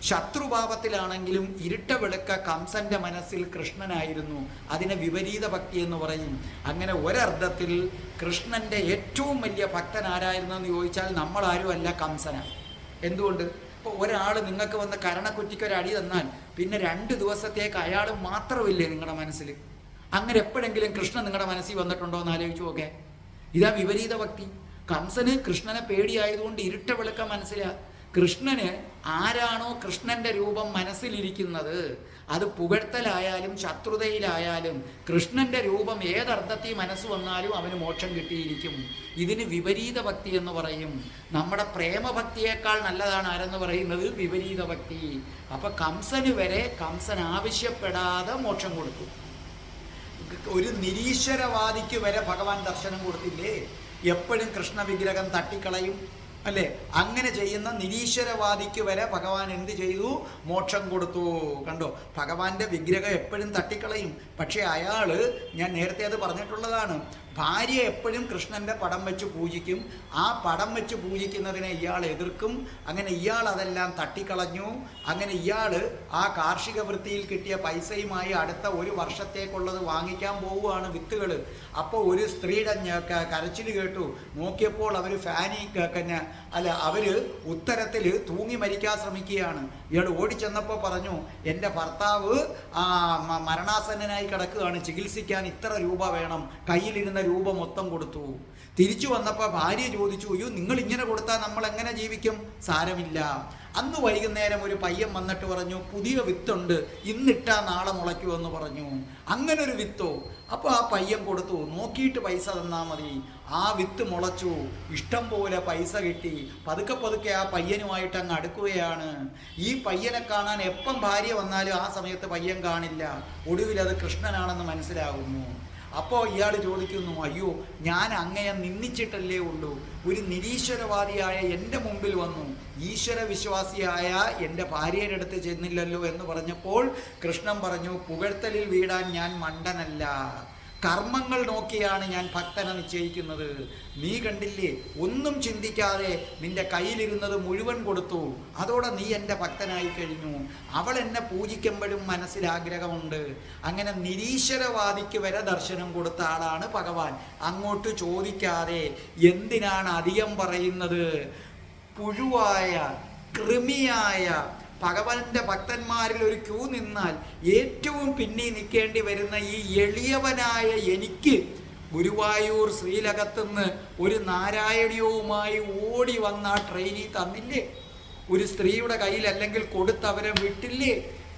S5: ശത്രുഭാവത്തിലാണെങ്കിലും ഇരുട്ട വെളുക്ക കംസന്റെ മനസ്സിൽ കൃഷ്ണനായിരുന്നു. അതിനെ വിപരീത ഭക്തി എന്ന് പറയും. അങ്ങനെ ഒരർത്ഥത്തിൽ കൃഷ്ണന്റെ ഏറ്റവും വലിയ ഭക്തൻ ആരായിരുന്നു എന്ന് ചോദിച്ചാൽ നമ്മളാരും അല്ല, കംസനാണ്. എന്തുകൊണ്ട്? ഇപ്പോൾ ഒരാൾ നിങ്ങൾക്ക് വന്ന് കരണക്കുറ്റിക്കൊരടി തന്നാൽ പിന്നെ 2 ദിവസത്തേക്ക് അയാൾ മാത്രമില്ലേ നിങ്ങളുടെ മനസ്സിൽ? അങ്ങനെ എപ്പോഴെങ്കിലും കൃഷ്ണൻ നിങ്ങളുടെ മനസ്സിൽ വന്നിട്ടുണ്ടോ എന്ന് ആലോചിച്ചു നോക്കെ. ഇതാ വിപരീത ഭക്തി. കംസന് കൃഷ്ണനെ പേടിയായതുകൊണ്ട് ഇരുട്ട വെളുക്ക മനസ്സിലാ. കൃഷ്ണന് ആരാണോ കൃഷ്ണന്റെ രൂപം മനസ്സിലിരിക്കുന്നത്, അത് പുകഴ്ത്തലായാലും ശത്രുതയിലായാലും കൃഷ്ണന്റെ രൂപം ഏതർത്ഥത്തിൽ മനസ്സ് വന്നാലും അവന് മോക്ഷം കിട്ടിയിരിക്കും. ഇതിന് വിപരീത ഭക്തി എന്ന് പറയും. നമ്മുടെ പ്രേമഭക്തിയേക്കാൾ നല്ലതാണ് ആരെന്ന് പറയുന്നത്? വിപരീത ഭക്തി. അപ്പൊ കംസന് വരെ കംസൻ ആവശ്യപ്പെടാതെ മോക്ഷം കൊടുത്തു. ഒരു നിരീശ്വരവാദിക്ക് വരെ ഭഗവാൻ ദർശനം കൊടുത്തില്ലേ? എപ്പോഴും കൃഷ്ണ വിഗ്രഹം തട്ടിക്കളയും അല്ലേ? അങ്ങനെ ചെയ്യുന്ന നിരീശ്വരവാദിക്ക് വരെ ഭഗവാൻ എന്ത് ചെയ്തു? മോക്ഷം കൊടുത്തു. കണ്ടോ? ഭഗവാന്റെ വിഗ്രഹം എപ്പോഴും തട്ടിക്കളയും. പക്ഷെ അയാള്, ഞാൻ നേരത്തെ അത് പറഞ്ഞിട്ടുള്ളതാണ്, ഭാര്യ എപ്പോഴും കൃഷ്ണന്റെ പടം വെച്ച് പൂജിക്കും. ആ പടം വെച്ച് പൂജിക്കുന്നതിനെ ഇയാൾ എതിർക്കും. അങ്ങനെ ഇയാൾ അതെല്ലാം തട്ടിക്കളഞ്ഞു. അങ്ങനെ ഇയാൾ ആ കാർഷിക വൃത്തിയിൽ കിട്ടിയ പൈസയുമായി അടുത്ത 1 വർഷത്തേക്കുള്ളത് വാങ്ങിക്കാൻ പോവുകയാണ്, വിത്തുകൾ. അപ്പോൾ ഒരു സ്ത്രീയുടെ കരച്ചിൽ കേട്ടു. നോക്കിയപ്പോൾ അവർ അവര് ഉത്തരത്തിൽ തൂങ്ങി മരിക്കാൻ ശ്രമിക്കുകയാണ്. ഇയാൾ ഓടിച്ചെന്നപ്പോൾ പറഞ്ഞു, എൻ്റെ ഭർത്താവ് മരണാസന്നനായി കിടക്കുകയാണ്, ചികിത്സിക്കാൻ ഇത്ര രൂപ വേണം. കയ്യിലിരുന്ന രൂപ മൊത്തം കൊടുത്തു. തിരിച്ചു വന്നപ്പോൾ ഭാര്യ ചോദിച്ചു, അയ്യോ നിങ്ങൾ ഇങ്ങനെ കൊടുത്താൽ നമ്മൾ എങ്ങനെ ജീവിക്കും? സാരമില്ല. അന്ന് വൈകുന്നേരം ഒരു പയ്യൻ വന്നിട്ട് പറഞ്ഞു, പുതിയ വിത്തുണ്ട്, ഇന്നിട്ടാ നാളെ മുളയ്ക്കുമെന്ന് പറഞ്ഞു. അങ്ങനെ ഒരു വിത്തോ? അപ്പോൾ ആ പയ്യൻ കൊടുത്തു. നോക്കിയിട്ട് പൈസ തന്നാൽ മതി. ആ വിത്ത് മുളച്ചു. ഇഷ്ടം പോലെ പൈസ കിട്ടി. പതുക്കെ പതുക്കെ ആ പയ്യനുമായിട്ട് അങ്ങ് അടുക്കുകയാണ്. ഈ പയ്യനെ കാണാൻ എപ്പം ഭാര്യ വന്നാലും ആ സമയത്ത് പയ്യൻ കാണില്ല. ഒടുവിൽ അത് കൃഷ്ണനാണെന്ന് മനസ്സിലാകുന്നു. അപ്പോൾ ഇയാൾ ചോദിക്കുന്നു, അയ്യോ ഞാൻ അങ്ങയെ നിന്ദിച്ചിട്ടല്ലേ ഉള്ളൂ, ഒരു നിരീശ്വരവാദിയായ എൻ്റെ മുമ്പിൽ വന്നു, ഈശ്വര വിശ്വാസിയായ എൻ്റെ ഭാര്യയുടെ അടുത്ത് ചെന്നില്ലല്ലോ എന്ന് പറഞ്ഞപ്പോൾ കൃഷ്ണൻ പറഞ്ഞു, പുകഴ്ത്തലിൽ വീഴാൻ ഞാൻ മണ്ടനല്ല, കർമ്മങ്ങൾ നോക്കിയാണ് ഞാൻ ഭക്തനെ നിശ്ചയിക്കുന്നത്. നീ കണ്ടില്ലേ, ഒന്നും ചിന്തിക്കാതെ നിന്റെ കയ്യിലിരുന്നത് മുഴുവൻ കൊടുത്തു, അതോടെ നീ എൻ്റെ ഭക്തനായി കഴിഞ്ഞു. അവൾ എന്നെ പൂജിക്കുമ്പോഴും മനസ്സിലാഗ്രഹമുണ്ട്. അങ്ങനെ നിരീശ്വരവാദിക്ക് വരെ ദർശനം കൊടുത്ത ആളാണ് ഭഗവാൻ. അങ്ങോട്ട് ചോദിക്കാതെ എന്തിനാണ് അധികം പറയുന്നത്? പുഴുവായ കൃമിയായ ഭഗവാന്റെ ഭക്തന്മാരിൽ ഒരു ക്യൂ നിന്നാൽ ഏറ്റവും പിന്നി നിൽക്കേണ്ടി വരുന്ന ഈ എളിയവനായ എനിക്ക് ഗുരുവായൂർ ശ്രീലകത്തുനിന്ന് ഒരു നാരായണീയവുമായി ഓടി വന്ന ആ ട്രെയിനിൽ തന്നില്ലേ? ഒരു സ്ത്രീയുടെ കയ്യിൽ അല്ലെങ്കിൽ കൊടുത്തവരെ വിട്ടില്ലേ?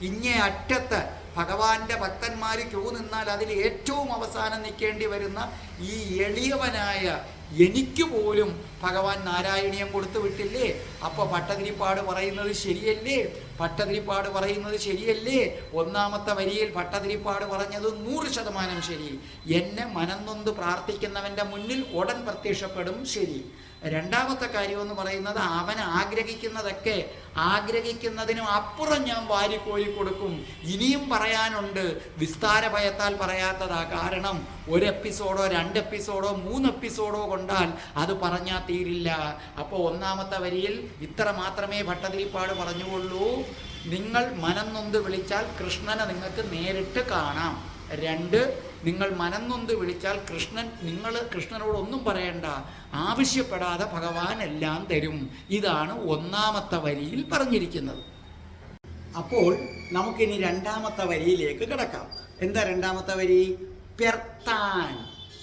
S5: ഇങ്ങേ അറ്റത്ത് ഭഗവാന്റെ ഭക്തന്മാർ ക്യൂ നിന്നാൽ അതിൽ ഏറ്റവും അവസാനം നിൽക്കേണ്ടി വരുന്ന ഈ എളിയവനായ എനിക്ക് പോലും ഭഗവാൻ നാരായണീയം കൊടുത്തു വിട്ടില്ലേ? അപ്പോൾ ഭട്ടതിരിപ്പാട് പറയുന്നത് ശരിയല്ലേ? ഭട്ടതിരിപ്പാട് പറയുന്നത് ശരിയല്ലേ? ഒന്നാമത്തെ വരിയിൽ ഭട്ടതിരിപ്പാട് പറഞ്ഞത് 100% ശരി. എന്നെ മനംനൊന്ത് പ്രാർത്ഥിക്കുന്നവൻ്റെ മുന്നിൽ ഉടൻ പ്രത്യക്ഷപ്പെടും, ശരി. രണ്ടാമത്തെ കാര്യമെന്ന് പറയുന്നത് അവൻ ആഗ്രഹിക്കുന്നതൊക്കെ ആഗ്രഹിക്കുന്നതിനും അപ്പുറം ഞാൻ വാരിക്കോരി കൊടുക്കും. ഇനിയും പറയാനുണ്ട്, വിസ്താര ഭയത്താൽ പറയാത്തതാ. കാരണം ഒരു എപ്പിസോഡോ 2 എപ്പിസോഡോ 3 എപ്പിസോഡോ കൊണ്ടാൽ അത് പറഞ്ഞാൽ തീരില്ല. അപ്പോൾ ഒന്നാമത്തെ വരിയിൽ ഇത്ര മാത്രമേ ഭട്ടതിരിപ്പാട് പറഞ്ഞുകൊള്ളൂ. നിങ്ങൾ മനംനൊന്ത് വിളിച്ചാൽ കൃഷ്ണനെ നിങ്ങൾക്ക് നേരിട്ട് കാണാം. 2, നിങ്ങൾ മനംനൊന്ത് വിളിച്ചാൽ നിങ്ങൾ കൃഷ്ണനോടൊന്നും പറയണ്ട, ആവശ്യപ്പെടാതെ ഭഗവാൻ എല്ലാം തരും. ഇതാണ് ഒന്നാമത്തെ വരിയിൽ പറഞ്ഞിരിക്കുന്നത്. അപ്പോൾ നമുക്കിനി രണ്ടാമത്തെ വരിയിലേക്ക് കിടക്കാം. എന്താ രണ്ടാമത്തെ വരി? പ്യർത്താൻ.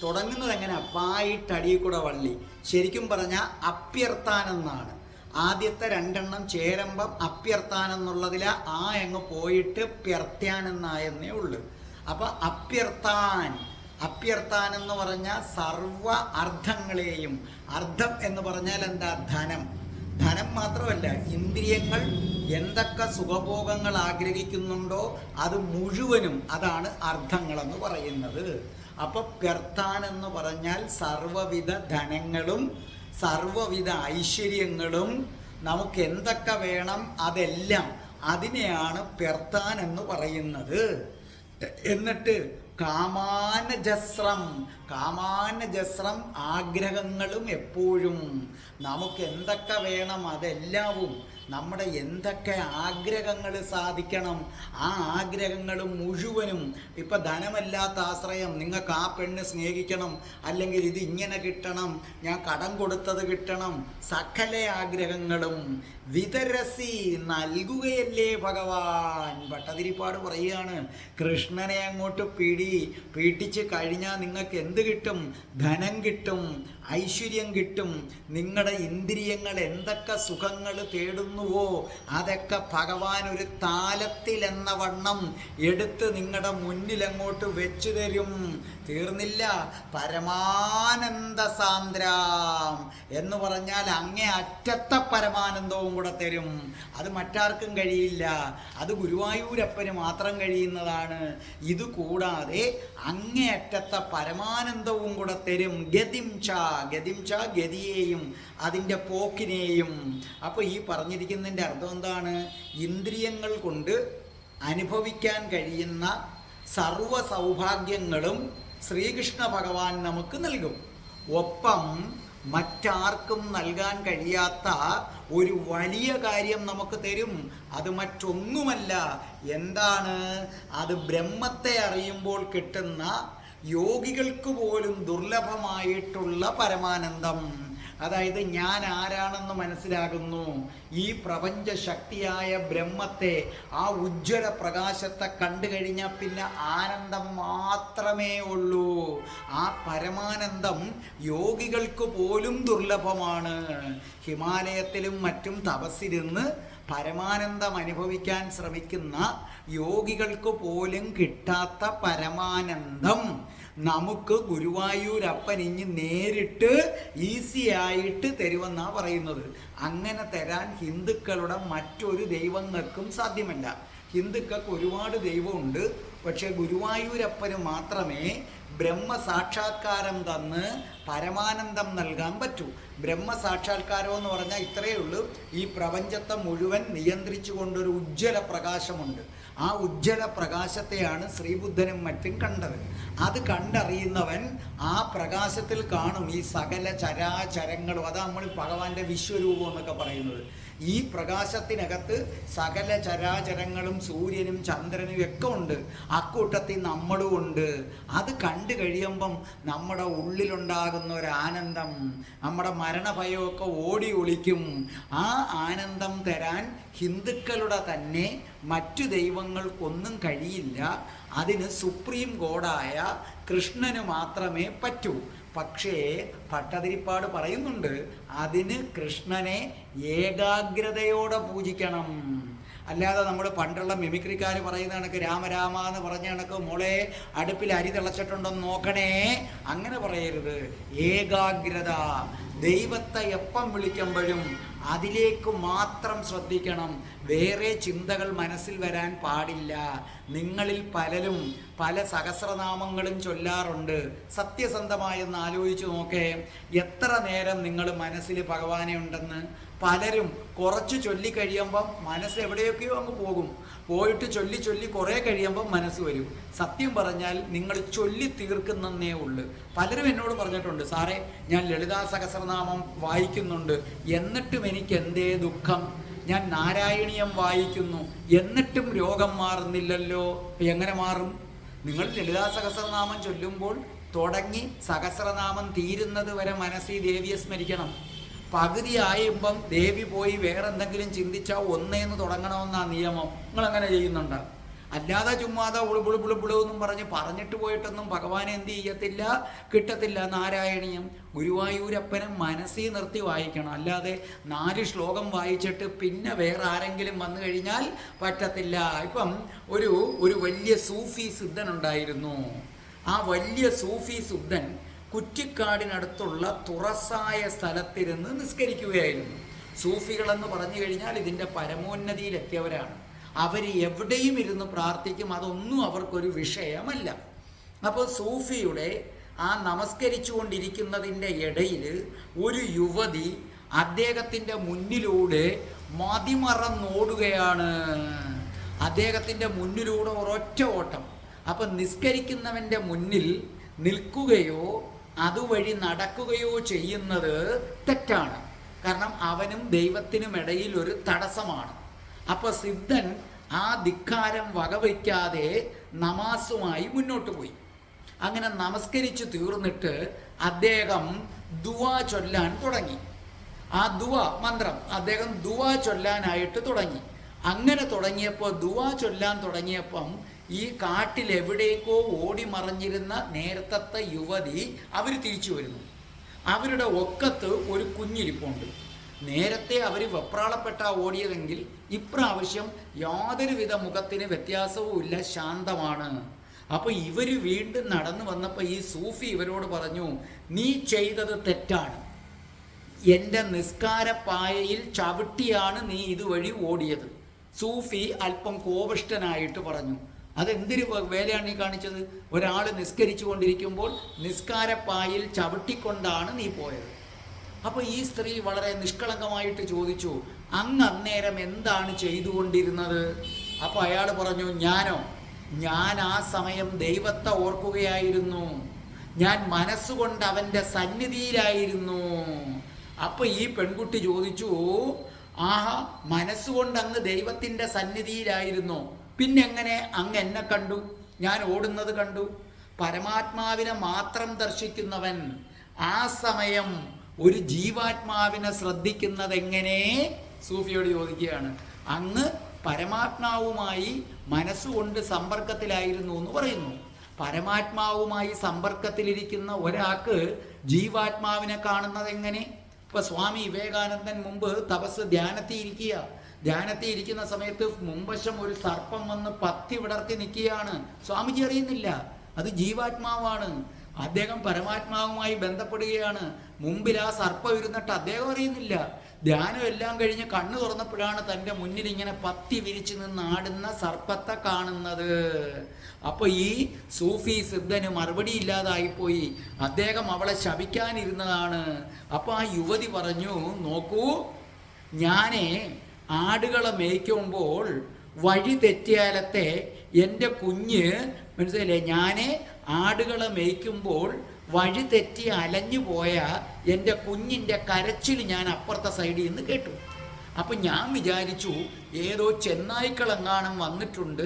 S5: തുടങ്ങുന്നത് എങ്ങനെ? പായിട്ടടിയിൽ കൂടെ വള്ളി. ശരിക്കും പറഞ്ഞാൽ അപ്യർത്താൻ എന്നാണ്. ആദ്യത്തെ 2 എണ്ണം ചേരുമ്പം അപ്യർത്താൻ എന്നുള്ളതിൽ ആ അങ്ങ് പോയിട്ട് പ്യർത്യാൻ എന്നായെന്നേ ഉള്ളൂ. അപ്പൊ അപ്യർത്താൻ, അപ്യർത്താൻ എന്ന് പറഞ്ഞാൽ സർവ അർത്ഥങ്ങളെയും, അർത്ഥം എന്ന് പറഞ്ഞാൽ എന്താ? ധനം. ധനം മാത്രമല്ല, ഇന്ദ്രിയങ്ങൾ എന്തൊക്കെ സുഖഭോഗങ്ങൾ ആഗ്രഹിക്കുന്നുണ്ടോ അത് മുഴുവനും, അതാണ് അർത്ഥങ്ങളെന്ന് പറയുന്നത്. അപ്പൊ പ്യർത്താൻ എന്ന് പറഞ്ഞാൽ സർവവിധ ധനങ്ങളും സർവവിധ ഐശ്വര്യങ്ങളും, നമുക്ക് എന്തൊക്കെ വേണം അതെല്ലാം, അതിനെയാണ് പ്യർത്താൻ എന്ന് പറയുന്നത്. എന്നിട്ട് കാമാനജസ്രം, കാമാനജസ്രം ആഗ്രഹങ്ങളും എപ്പോഴും നമുക്ക് എന്തൊക്കെ വേണം അതെല്ലാവും, നമ്മുടെ എന്തൊക്കെ ആഗ്രഹങ്ങൾ സാധിക്കണം ആ ആഗ്രഹങ്ങൾ മുഴുവനും. ഇപ്പം ധനമല്ലാത്ത ആശ്രയം, നിങ്ങൾക്ക് ആ പെണ്ണ് സ്നേഹിക്കണം, അല്ലെങ്കിൽ ഇത് ഇങ്ങനെ കിട്ടണം, ഞാൻ കടം കൊടുത്തത് കിട്ടണം, സകല ആഗ്രഹങ്ങളും വിതരസി, നൽകുകയല്ലേ ഭഗവാൻ. ഭട്ടതിരിപ്പാട് പറയുകയാണ്, കൃഷ്ണനെ അങ്ങോട്ട് പീഡിച്ച് കഴിഞ്ഞാൽ നിങ്ങൾക്ക് എന്ത് കിട്ടും? ധനം കിട്ടും, ഐശ്വര്യം കിട്ടും. നിങ്ങളുടെ ഇന്ദ്രിയങ്ങൾ എന്തൊക്കെ സുഖങ്ങൾ തേടുന്നുവോ അതൊക്കെ ഭഗവാൻ ഒരു താലത്തിൽ എന്ന വണ്ണം എടുത്ത് നിങ്ങളുടെ മുന്നിൽ അങ്ങോട്ട് വെച്ചു തരും. തീർന്നില്ല, പരമാനന്ദ സാന്ദ്രാം എന്ന് പറഞ്ഞാൽ അങ്ങേ അറ്റത്തെ പരമാനന്ദവും കൂടെ തരും. അത് മറ്റാർക്കും കഴിയില്ല, അത് ഗുരുവായൂരപ്പന് മാത്രം കഴിയുന്നതാണ്. ഇത് കൂടാതെ അങ്ങേ അറ്റത്തെ പരമാനന്ദവും കൂടെ തരും. ഗതിംച ഗതിയെയും അതിൻ്റെ പോക്കിനെയും. അപ്പോൾ ഈ പറഞ്ഞിരിക്കുന്നതിൻ്റെ അർത്ഥം എന്താണ്? ഇന്ദ്രിയങ്ങൾ കൊണ്ട് അനുഭവിക്കാൻ കഴിയുന്ന സർവ സൗഭാഗ്യങ്ങളും ശ്രീകൃഷ്ണ ഭഗവാൻ നമുക്ക് നൽകും. ഒപ്പം മറ്റാർക്കും നൽകാൻ കഴിയാത്ത ഒരു വലിയ കാര്യം നമുക്ക് തരും. അത് മറ്റൊന്നുമല്ല, എന്താണ്? അത് ബ്രഹ്മത്തെ അറിയുമ്പോൾ കിട്ടുന്ന, യോഗികൾക്ക് പോലും ദുർലഭമായിട്ടുള്ള പരമാനന്ദം. അതായത് ഞാൻ ആരാണെന്ന് മനസ്സിലാകുന്നു. ഈ പ്രപഞ്ച ശക്തിയായ ബ്രഹ്മത്തെ, ആ ഉജ്ജ്വല പ്രകാശത്തെ കണ്ടു കഴിഞ്ഞാൽ പിന്നെ ആനന്ദം മാത്രമേ ഉള്ളൂ. ആ പരമാനന്ദം യോഗികൾക്ക് പോലും ദുർലഭമാണ്. ഹിമാലയത്തിലും മറ്റും തപസ്സിരുന്ന് പരമാനന്ദം അനുഭവിക്കാൻ ശ്രമിക്കുന്ന യോഗികൾക്ക് പോലും കിട്ടാത്ത പരമാനന്ദം നമുക്ക് ഗുരുവായൂരപ്പൻ ഇനി നേരിട്ട് ഈസി ആയിട്ട് തരുമെന്നാണ് പറയുന്നത്. അങ്ങനെ തരാൻ ഹിന്ദുക്കളുടെ മറ്റൊരു ദൈവങ്ങൾക്കും സാധ്യമല്ല. ഹിന്ദുക്കൾക്ക് ഒരുപാട് ദൈവമുണ്ട്, പക്ഷേ ഗുരുവായൂരപ്പന് മാത്രമേ ബ്രഹ്മസാക്ഷാത്കാരം തന്ന് പരമാനന്ദം നൽകാൻ പറ്റൂ. ബ്രഹ്മസാക്ഷാത്കാരം എന്ന് പറഞ്ഞാൽ ഇത്രയേ ഉള്ളൂ, ഈ പ്രപഞ്ചത്തെ മുഴുവൻ നിയന്ത്രിച്ചു കൊണ്ടൊരു ഉജ്ജ്വല പ്രകാശമുണ്ട്. ആ ഉജ്ജ്വല പ്രകാശത്തെയാണ് ശ്രീബുദ്ധനും മറ്റും കണ്ടത്. അത് കണ്ടറിയുന്നവൻ ആ പ്രകാശത്തിൽ കാണും ഈ സകല ചരാചരങ്ങളും. അതാണ് നമ്മൾ ഭഗവാന്റെ വിശ്വരൂപം എന്നൊക്കെ പറയുന്നത്. ഈ പ്രകാശത്തിനകത്ത് സകല ചരാചരങ്ങളും സൂര്യനും ചന്ദ്രനും ഒക്കെ ഉണ്ട്, അക്കൂട്ടത്തിൽ നമ്മളും ഉണ്ട്. അത് കണ്ടു കഴിയുമ്പം നമ്മുടെ ഉള്ളിലുണ്ടാകുന്ന ഒരു ആനന്ദം, നമ്മുടെ മരണഭയമൊക്കെ ഓടി ഒളിക്കും. ആ ആനന്ദം തരാൻ ഹിന്ദുക്കളുടെ തന്നെ മറ്റു ദൈവങ്ങൾക്കൊന്നും കഴിയില്ല. അതിന് സുപ്രീം ഗോഡായ കൃഷ്ണന് മാത്രമേ പറ്റൂ. പക്ഷേ ഭട്ടതിരിപ്പാട് പറയുന്നുണ്ട്, അതിന് കൃഷ്ണനെ ഏകാഗ്രതയോടെ പൂജിക്കണം. അല്ലാതെ നമ്മൾ പണ്ടുള്ള മിമിക്രിക്കാർ പറയുന്ന കണക്ക് രാമരാമ എന്ന് പറഞ്ഞ കണക്ക് മോളെ അടുപ്പിൽ അരി തിളച്ചിട്ടുണ്ടെന്ന് നോക്കണേ, അങ്ങനെ പറയരുത്. ഏകാഗ്രത, ദൈവത്തെ എപ്പം വിളിക്കുമ്പോഴും അതിലേക്ക് മാത്രം ശ്രദ്ധിക്കണം. വേറെ ചിന്തകൾ മനസ്സിൽ വരാൻ പാടില്ല. നിങ്ങളിൽ പലരും പല സഹസ്രനാമങ്ങളും ചൊല്ലാറുണ്ട്. സത്യസന്ധമായെന്ന് ആലോചിച്ച് നോക്കേ, എത്ര നേരം നിങ്ങൾ മനസ്സിൽ ഭഗവാനെ ഉണ്ടെന്ന്. പലരും കുറച്ച് ചൊല്ലിക്കഴിയുമ്പം മനസ്സ് എവിടെയൊക്കെയോ അങ്ങ് പോകും. പോയിട്ട് ചൊല്ലി ചൊല്ലി കുറേ കഴിയുമ്പം മനസ്സ് വരും. സത്യം പറഞ്ഞാൽ നിങ്ങൾ ചൊല്ലി തീർക്കുന്നേ ഉള്ളൂ. പലരും എന്നോട് പറഞ്ഞിട്ടുണ്ട്, സാറേ ഞാൻ ലളിതാ സഹസ്രനാമം വായിക്കുന്നുണ്ട്, എന്നിട്ടും എനിക്ക് എന്തേ ദുഃഖം. ഞാൻ നാരായണീയം വായിക്കുന്നു, എന്നിട്ടും രോഗം മാറുന്നില്ലല്ലോ. എങ്ങനെ മാറും? നിങ്ങൾ ലളിതാ സഹസ്രനാമം ചൊല്ലുമ്പോൾ തുടങ്ങി സഹസ്രനാമം തീരുന്നത് വരെ മനസ്സിൽ ദേവിയെ സ്മരിക്കണം. പകുതി ആയുമ്പം ദേവി പോയി വേറെ എന്തെങ്കിലും ചിന്തിച്ചാൽ ഒന്നേന്ന് തുടങ്ങണമെന്നാണ് നിയമം. നിങ്ങളങ്ങനെ ചെയ്യുന്നുണ്ട്? അല്ലാതെ ചുമ്മാതെ ഉളുബുളുബുളുബുളെന്നും പറഞ്ഞിട്ട് പോയിട്ടൊന്നും ഭഗവാനെ എന്ത് ചെയ്യത്തില്ല, കിട്ടത്തില്ല. നാരായണീയം ഗുരുവായൂരപ്പനെ മനസ്സിൽ നിർത്തി വായിക്കണം. അല്ലാതെ 4 ശ്ലോകം വായിച്ചിട്ട് പിന്നെ വേറെ ആരെങ്കിലും വന്നു കഴിഞ്ഞാൽ പറ്റത്തില്ല. ഇപ്പം ഒരു വലിയ സൂഫി സിദ്ധനുണ്ടായിരുന്നു. ആ വലിയ സൂഫി സിദ്ധൻ കുറ്റിക്കാടിനടുത്തുള്ള തുറസായ സ്ഥലത്തിരുന്ന് നിസ്കരിക്കുകയായിരുന്നു. സൂഫികളെന്ന് പറഞ്ഞു കഴിഞ്ഞാൽ ഇതിൻ്റെ പരമോന്നതിയിലെത്തിയവരാണ്. അവർ എവിടെയും ഇരുന്ന് പ്രാർത്ഥിക്കും, അതൊന്നും അവർക്കൊരു വിഷയമല്ല. അപ്പോൾ സൂഫിയുടെ ആ നമസ്കരിച്ചു കൊണ്ടിരിക്കുന്നതിൻ്റെ ഇടയിൽ ഒരു യുവതി അദ്ദേഹത്തിൻ്റെ മുന്നിലൂടെ മതിമറന്നോടുകയാണ്. അദ്ദേഹത്തിൻ്റെ മുന്നിലൂടെ ഒരൊറ്റ ഓട്ടം. അപ്പം നിസ്കരിക്കുന്നവൻ്റെ മുന്നിൽ നിൽക്കുകയോ അതുവഴി നടക്കുകയോ ചെയ്യുന്നത് തെറ്റാണ്. കാരണം അവനും ദൈവത്തിനും ഇടയിൽ ഒരു തടസ്സമാണ്. അപ്പോൾ സിദ്ധൻ ആ ധിക്കാരം വകവയ്ക്കാതെ നമാസുമായി മുന്നോട്ട് പോയി. അങ്ങനെ നമസ്കരിച്ച് തീർന്നിട്ട് അദ്ദേഹം ദുആ ചൊല്ലാൻ തുടങ്ങി. ആ ദുആ മന്ത്രം അദ്ദേഹം ദുആ ചൊല്ലാനായിട്ട് തുടങ്ങി. അങ്ങനെ തുടങ്ങിയപ്പോൾ ദുആ ചൊല്ലാൻ തുടങ്ങിയപ്പം ഈ കാട്ടിൽ എവിടേക്കോ ഓടി മറഞ്ഞിരുന്ന നേരത്തെ യുവതി അവർ തിരിച്ചു വരുന്നു. അവരുടെ ഒക്കത്ത് ഒരു കുഞ്ഞിരിപ്പുണ്ട്. നേരത്തെ അവർ വെപ്രാളപ്പെട്ട ഓടിയതെങ്കിൽ ഇപ്രാവശ്യം യാതൊരുവിധ മുഖത്തിന് വ്യത്യാസവുമില്ല, ശാന്തമാണ്. അപ്പോൾ ഇവർ വീണ്ടും നടന്നു വന്നപ്പോൾ ഈ സൂഫി ഇവരോട് പറഞ്ഞു, നീ ചെയ്തത് തെറ്റാണ്. എൻ്റെ നിസ്കാരപ്പായയിൽ ചവിട്ടിയാണ് നീ ഇതുവഴി ഓടിയത്. സൂഫി അല്പം കോപിഷ്ഠനായിട്ട് പറഞ്ഞു, അതെന്തൊരു വേലയാണ് നീ കാണിച്ചത്? ഒരാൾ നിസ്കരിച്ചു കൊണ്ടിരിക്കുമ്പോൾ നിസ്കാരപ്പായിൽ ചവിട്ടിക്കൊണ്ടാണ് നീ പോയത്. അപ്പോൾ ഈ സ്ത്രീ വളരെ നിഷ്കളങ്കമായിട്ട് ചോദിച്ചു, അങ്ങ് അന്നേരം എന്താണ് ചെയ്തുകൊണ്ടിരുന്നത്? അപ്പോൾ അയാൾ പറഞ്ഞു, ഞാൻ ആ സമയം ദൈവത്തെ ഓർക്കുകയായിരുന്നു, ഞാൻ മനസ്സുകൊണ്ട് അവൻ്റെ സന്നിധിയിലായിരുന്നു. അപ്പോൾ ഈ പെൺകുട്ടി ചോദിച്ചു, ആഹാ, മനസ്സുകൊണ്ട് അങ്ങ് ദൈവത്തിൻ്റെ സന്നിധിയിലായിരുന്നു, പിന്നെങ്ങനെ അങ്ങ് എന്നെ കണ്ടു? ഞാൻ ഓടുന്നത് കണ്ടു. പരമാത്മാവിനെ മാത്രം ദർശിക്കുന്നവൻ ആ സമയം ഒരു ജീവാത്മാവിനെ ശ്രദ്ധിക്കുന്നത് എങ്ങനെ? സൂഫിയോട് ചോദിക്കുകയാണ്. അങ്ങ് പരമാത്മാവുമായി മനസ്സുകൊണ്ട് സമ്പർക്കത്തിലായിരുന്നു എന്ന് പറയുന്നു. പരമാത്മാവുമായി സമ്പർക്കത്തിലിരിക്കുന്ന ഒരാൾക്ക് ജീവാത്മാവിനെ കാണുന്നത് എങ്ങനെ? ഇപ്പൊ സ്വാമി വിവേകാനന്ദൻ മുമ്പ് തപസ് ധ്യാനത്തിൽ ഇരിക്കുന്ന സമയത്ത് മുമ്പശം ഒരു സർപ്പം വന്ന് പത്തി വിടർത്തി നിൽക്കുകയാണ്. സ്വാമിജി അറിയുന്നില്ല, അത് ജീവാത്മാവാണ്. അദ്ദേഹം പരമാത്മാവുമായി ബന്ധപ്പെടുകയാണ്. മുമ്പിൽ ആ സർപ്പം ഇരുന്നിട്ട് അദ്ദേഹം അറിയുന്നില്ല. ധ്യാനം എല്ലാം കഴിഞ്ഞ് കണ്ണു തുറന്നപ്പോഴാണ് തൻ്റെ മുന്നിൽ ഇങ്ങനെ പത്തി വിരിച്ചു നിന്ന് ആടുന്ന സർപ്പത്തെ കാണുന്നത്. അപ്പോൾ ഈ സൂഫി സിദ്ധന് മറുപടി ഇല്ലാതായിപ്പോയി. അദ്ദേഹം അവളെ ശപിക്കാനിരുന്നതാണ്. അപ്പോൾ ആ യുവതി പറഞ്ഞു, നോക്കൂ, ഞാനേ ആടുകളെ മേയ്ക്കുമ്പോൾ വഴി തെറ്റിയാലത്തെ എൻ്റെ കുഞ്ഞ്, മനസ്സിലായില്ലേ, ഞാൻ ആടുകളെ മേയ്ക്കുമ്പോൾ വഴി തെറ്റി അലഞ്ഞു പോയ എൻ്റെ കുഞ്ഞിൻ്റെ കരച്ചിൽ ഞാൻ അപ്പുറത്തെ സൈഡിൽ നിന്ന് കേട്ടു. അപ്പം ഞാൻ വിചാരിച്ചു ഏതോ ചെന്നായ്ക്കളെങ്ങാനും വന്നിട്ടുണ്ട്,